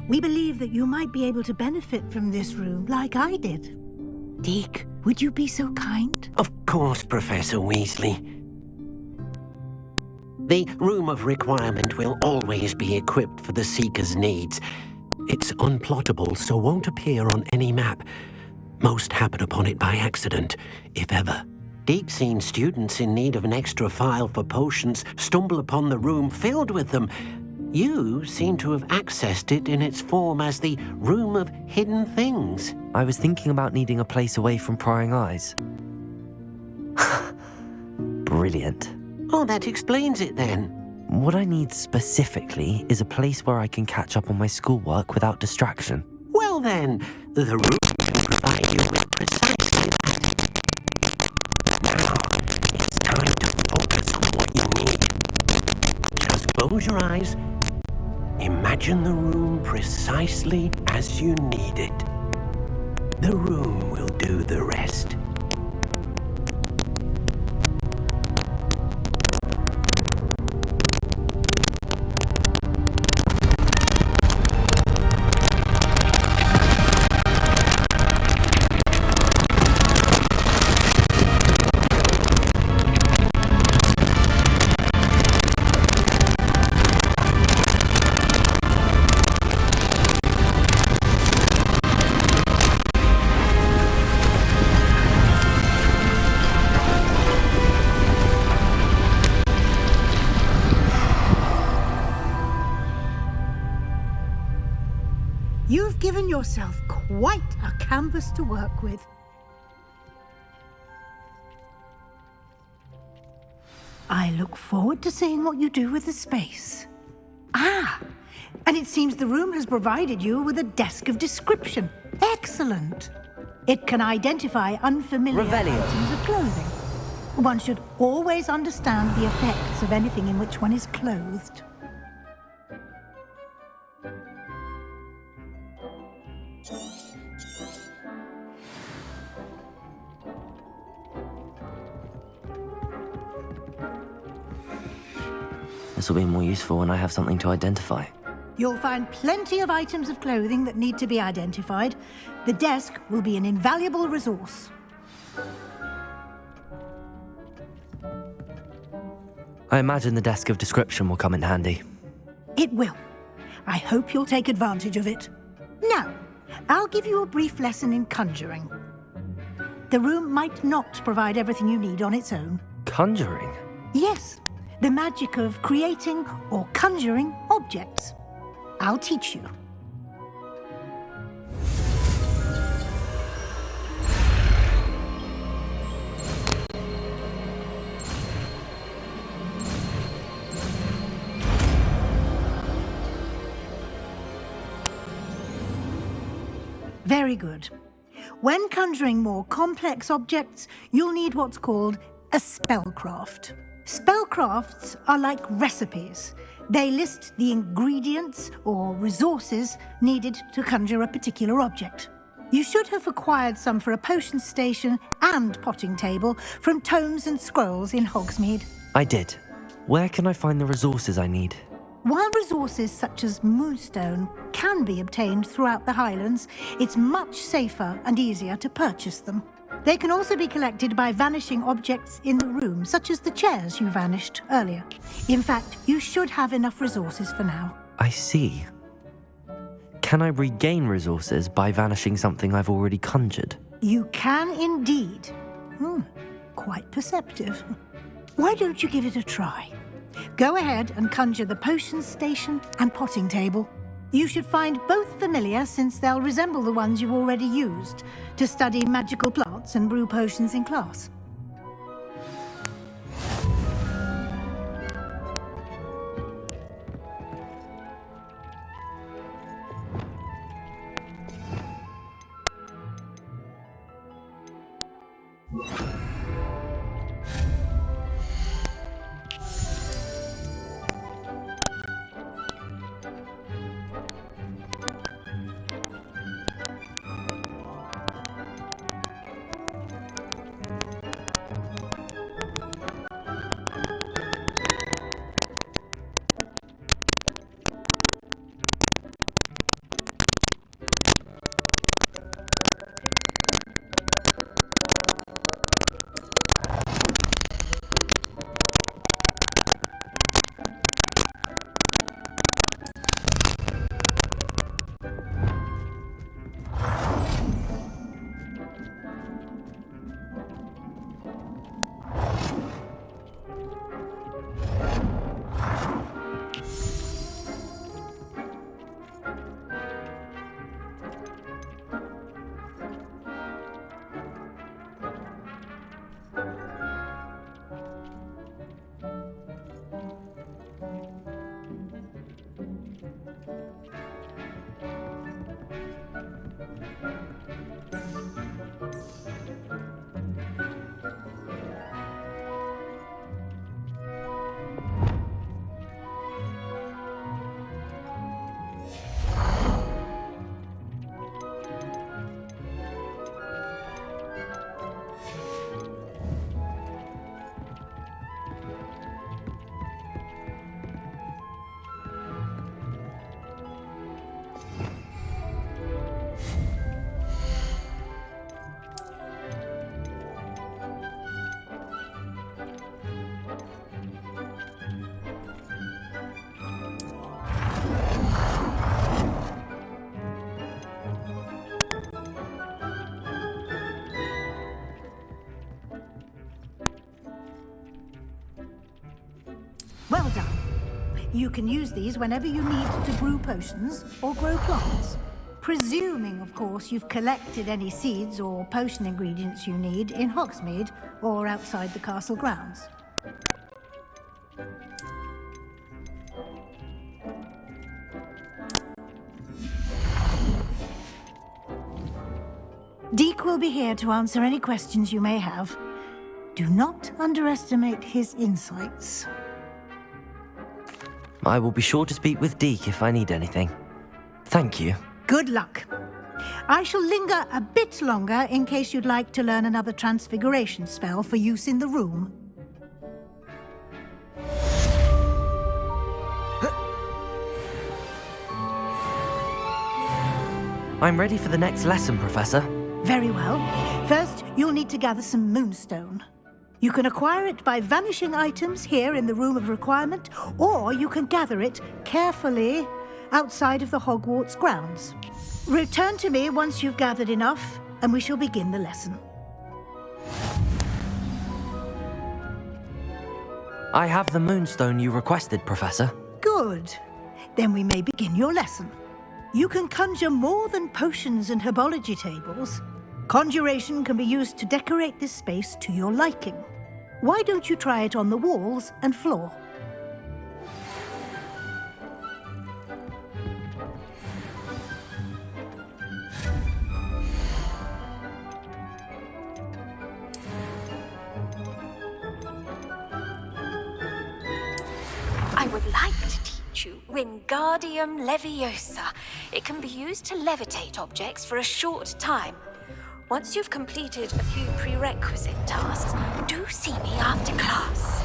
We believe that you might be able to benefit from this room like I did. Deke, would you be so kind? Of course, Professor Weasley. The Room of Requirement will always be equipped for the Seeker's needs. It's unplottable, so won't appear on any map. Most happen upon it by accident, if ever. Deke's seen students in need of an extra file for potions stumble upon the room filled with them. You seem to have accessed it in its form as the Room of Hidden Things. I was thinking about needing a place away from prying eyes. Brilliant. Oh, that explains it then. What I need specifically is a place where I can catch up on my schoolwork without distraction. Well then, the room can provide you with precisely that. Now, it's time to focus on what you need. Just close your eyes. Imagine the room precisely as you need it. The room will do the rest. You've given yourself quite a canvas to work with. I look forward to seeing what you do with the space. Ah, and it seems the room has provided you with a desk of description. Excellent. It can identify unfamiliar Revelio. items of clothing. One should always understand the effects of anything in which one is clothed. This will be more useful when I have something to identify. You'll find plenty of items of clothing that need to be identified. The desk will be an invaluable resource. I imagine the desk of description will come in handy. It will. I hope you'll take advantage of it. Now, I'll give you a brief lesson in conjuring. The room might not provide everything you need on its own. Conjuring? Yes, the magic of creating or conjuring objects. I'll teach you. Very good. When conjuring more complex objects, you'll need what's called a spellcraft. Spellcrafts are like recipes. They list the ingredients or resources needed to conjure a particular object. You should have acquired some for a potion station and potting table from tomes and scrolls in Hogsmeade. I did. Where can I find the resources I need? While resources such as moonstone can be obtained throughout the Highlands, it's much safer and easier to purchase them. They can also be collected by vanishing objects in the room, such as the chairs you vanished earlier. In fact, you should have enough resources for now. I see. Can I regain resources by vanishing something I've already conjured? You can indeed. Quite perceptive. Why don't you give it a try? Go ahead and conjure the potion station and potting table. You should find both familiar, since they'll resemble the ones you've already used to study magical plants and brew potions in class. Well done. You can use these whenever you need to brew potions or grow plants. Presuming, of course, you've collected any seeds or potion ingredients you need in Hogsmeade or outside the castle grounds. Deke will be here to answer any questions you may have. Do not underestimate his insights. I will be sure to speak with Deke if I need anything. Thank you. Good luck. I shall linger a bit longer in case you'd like to learn another transfiguration spell for use in the room. I'm ready for the next lesson, Professor. Very well. First, you'll need to gather some moonstone. You can acquire it by vanishing items here in the Room of Requirement, or you can gather it carefully outside of the Hogwarts grounds. Return to me once you've gathered enough, and we shall begin the lesson. I have the moonstone you requested, Professor. Good. Then we may begin your lesson. You can conjure more than potions and herbology tables. Conjuration can be used to decorate this space to your liking. Why don't you try it on the walls and floor? I would like to teach you Wingardium Leviosa. It can be used to levitate objects for a short time. Once you've completed a few prerequisite tasks, do see me after class.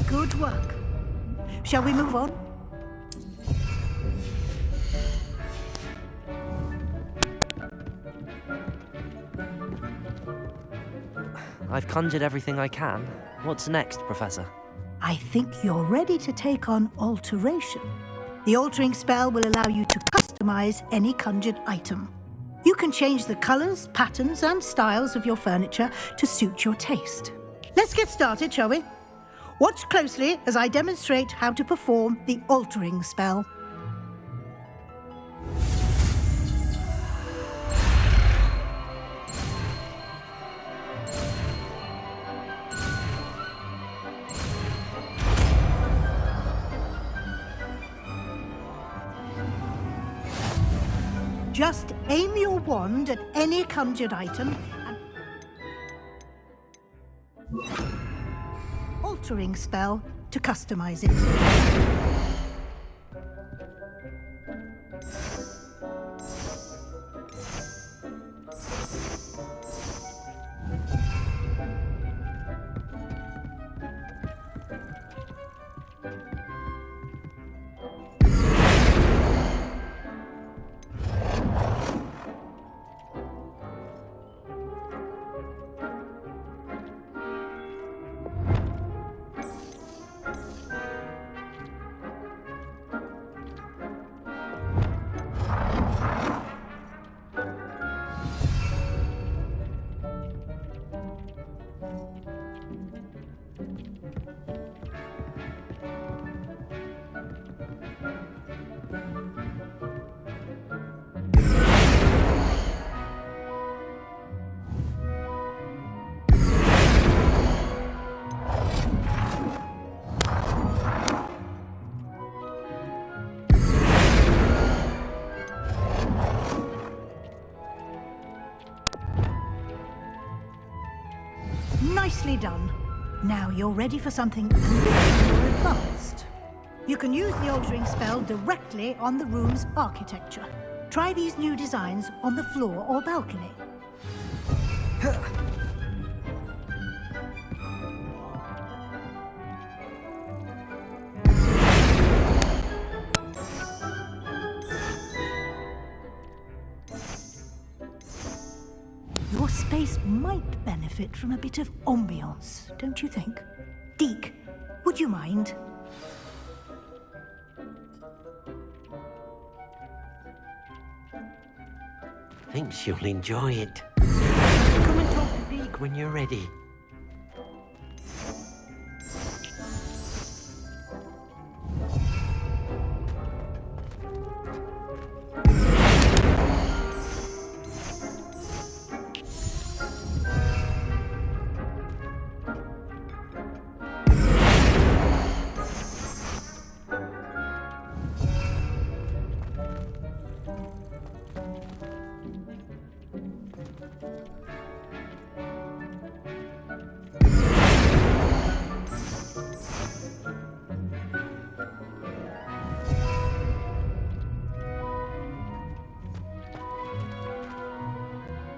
Good work. Shall we move on? I've conjured everything I can. What's next, Professor? I think you're ready to take on alteration. The altering spell will allow you to customize any conjured item. You can change the colors, patterns, and styles of your furniture to suit your taste. Let's get started, shall we? Watch closely as I demonstrate how to perform the altering spell. Just aim your wand at any conjured item and... altering spell to customize it. Nicely done. Now you're ready for something a little more advanced. You can use the altering spell directly on the room's architecture. Try these new designs on the floor or balcony. Your space might benefit from a bit of ambiance, don't you think? Deke, would you mind? Thinks you'll enjoy it. Come and talk to Deke when you're ready.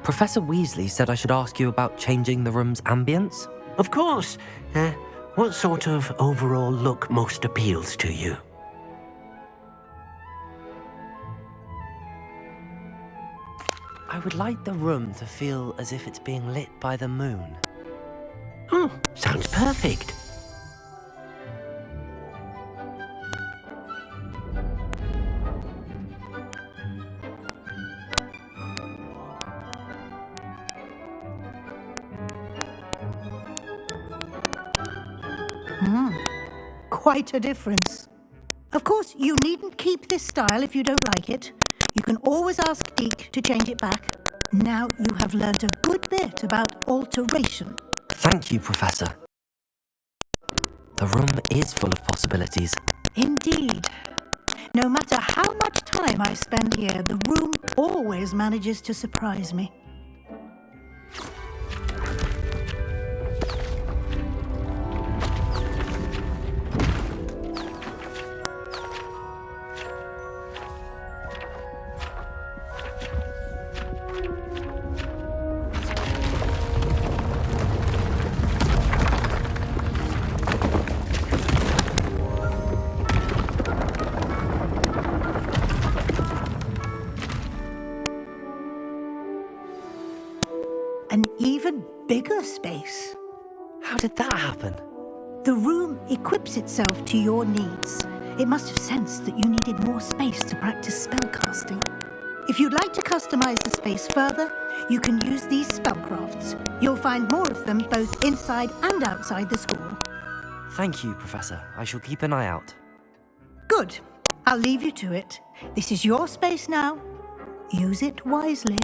Professor Weasley said I should ask you about changing the room's ambience? Of course. What sort of overall look most appeals to you? I would like the room to feel as if it's being lit by the moon. Oh, sounds perfect. Quite a difference. Of course, you needn't keep this style if you don't like it. You can always ask Deke to change it back. Now you have learnt a good bit about alteration. Thank you, Professor. The room is full of possibilities. Indeed. No matter how much time I spend here, the room always manages to surprise me. An even bigger space. How did that happen? The room equips itself to your needs. It must have sensed that you needed more space to practice spellcasting. If you'd like to customize the space further, you can use these spellcrafts. You'll find more of them both inside and outside the school. Thank you, Professor. I shall keep an eye out. Good. I'll leave you to it. This is your space now. Use it wisely.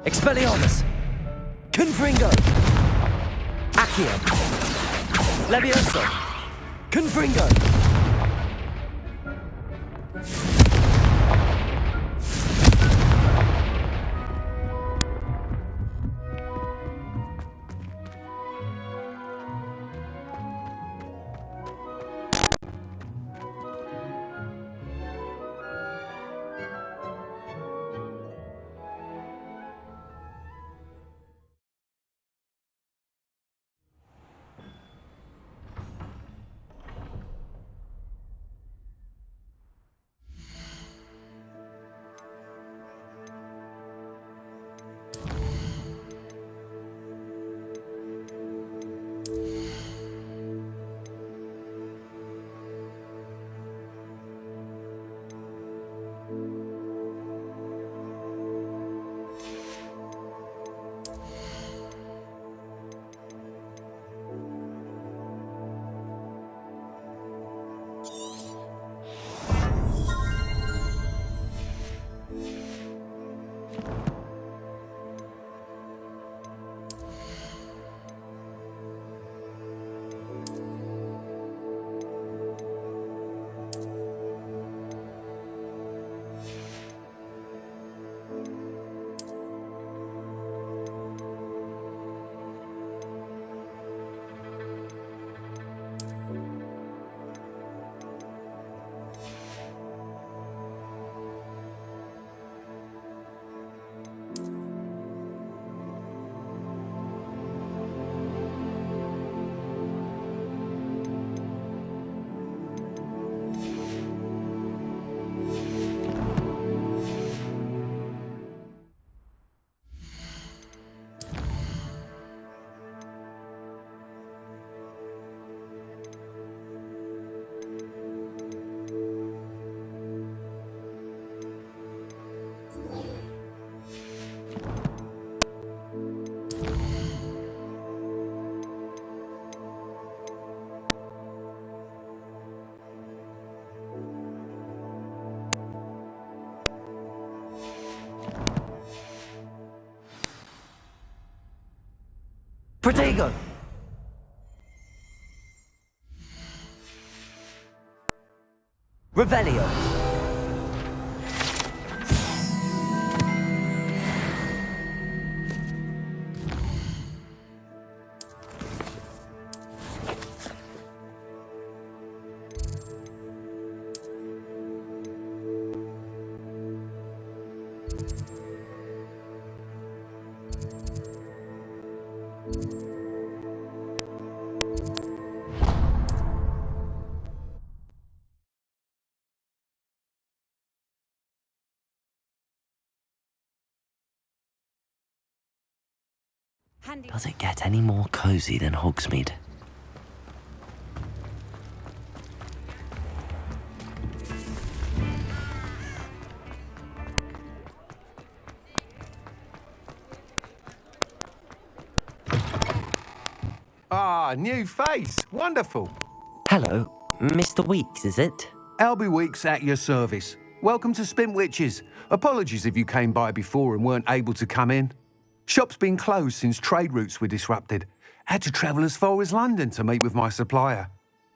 Expelliarmus! Confringo! Accio! Levioso! Confringo! Protego! Revelio! Does it get any more cozy than Hogsmeade? Ah, new face. Wonderful. Hello, Mr. Weeks, is it? Albie Weeks at your service. Welcome to Spintwitches. Apologies if you came by before and weren't able to come in. Shop's been closed since trade routes were disrupted. Had to travel as far as London to meet with my supplier.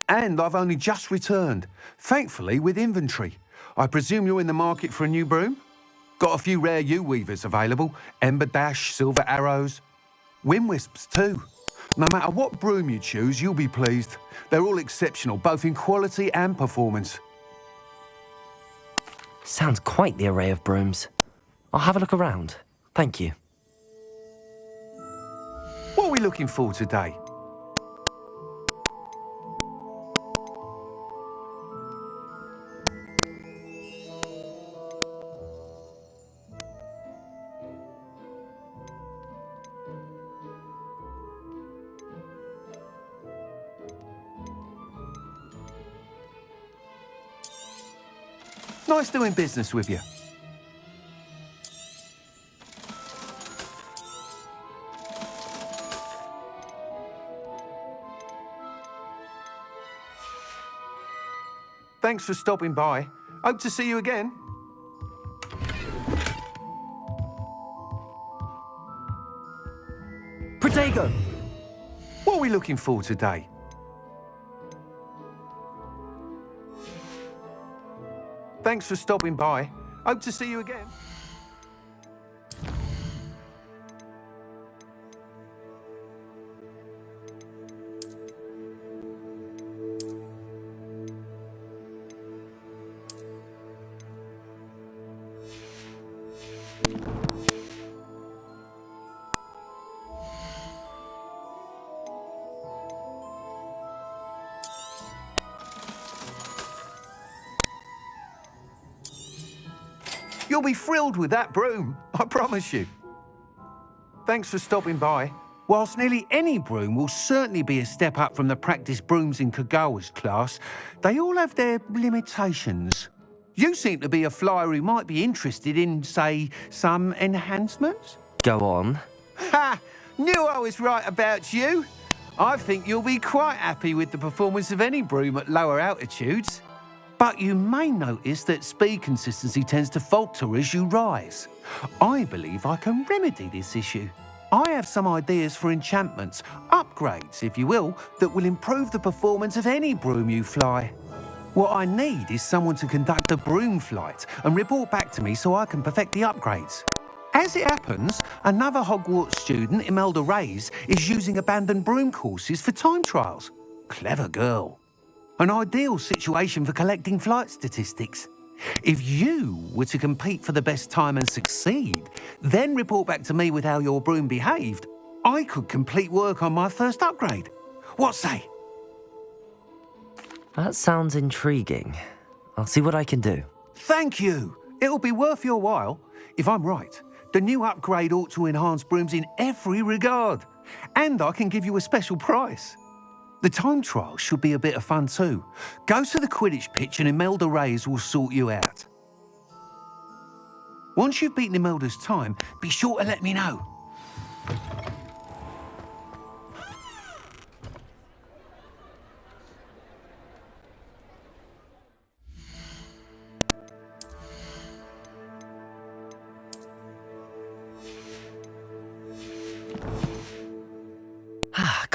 And I've only just returned, thankfully with inventory. I presume you're in the market for a new broom? Got a few rare yew-weavers available. Ember Dash, Silver Arrows. Wind-wisps too. No matter what broom you choose, you'll be pleased. They're all exceptional, both in quality and performance. Sounds quite the array of brooms. I'll have a look around. Thank you. What are we looking for today? Nice doing business with you. Thanks for stopping by. Hope to see you again. Protego! What are we looking for today? Thanks for stopping by. Hope to see you again. You'll be thrilled with that broom, I promise you. Thanks for stopping by. Whilst nearly any broom will certainly be a step up from the practice brooms in Kagawa's class, they all have their limitations. You seem to be a flyer who might be interested in, say, some enhancements? Go on. Ha! Knew I was right about you. I think you'll be quite happy with the performance of any broom at lower altitudes. But you may notice that speed consistency tends to falter as you rise. I believe I can remedy this issue. I have some ideas for enchantments, upgrades, if you will, that will improve the performance of any broom you fly. What I need is someone to conduct a broom flight and report back to me so I can perfect the upgrades. As it happens, another Hogwarts student, Imelda Reyes, is using abandoned broom courses for time trials. Clever girl. An ideal situation for collecting flight statistics. If you were to compete for the best time and succeed, then report back to me with how your broom behaved, I could complete work on my first upgrade. What say? That sounds intriguing. I'll see what I can do. Thank you. It'll be worth your while. If I'm right, the new upgrade ought to enhance brooms in every regard. And I can give you a special price. The time trial should be a bit of fun too. Go to the Quidditch pitch and Imelda Reyes will sort you out. Once you've beaten Imelda's time, be sure to let me know.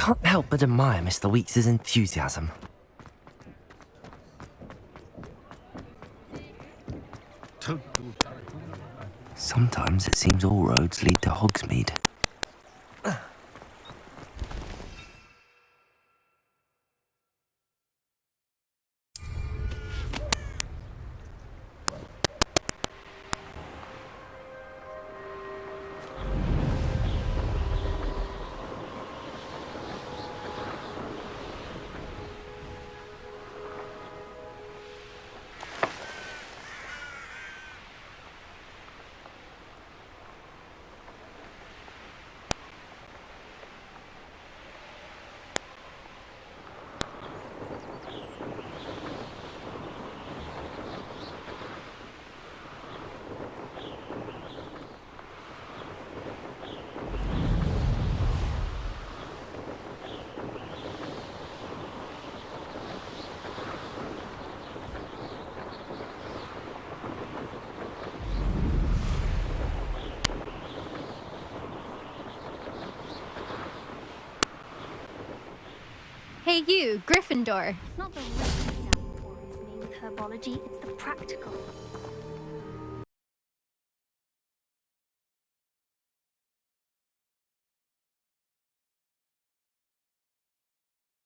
can't help but admire Mr. Weeks' enthusiasm. Sometimes it seems all roads lead to Hogsmeade. Hey you, Gryffindor. It's not the written form with herbology, it's the practical.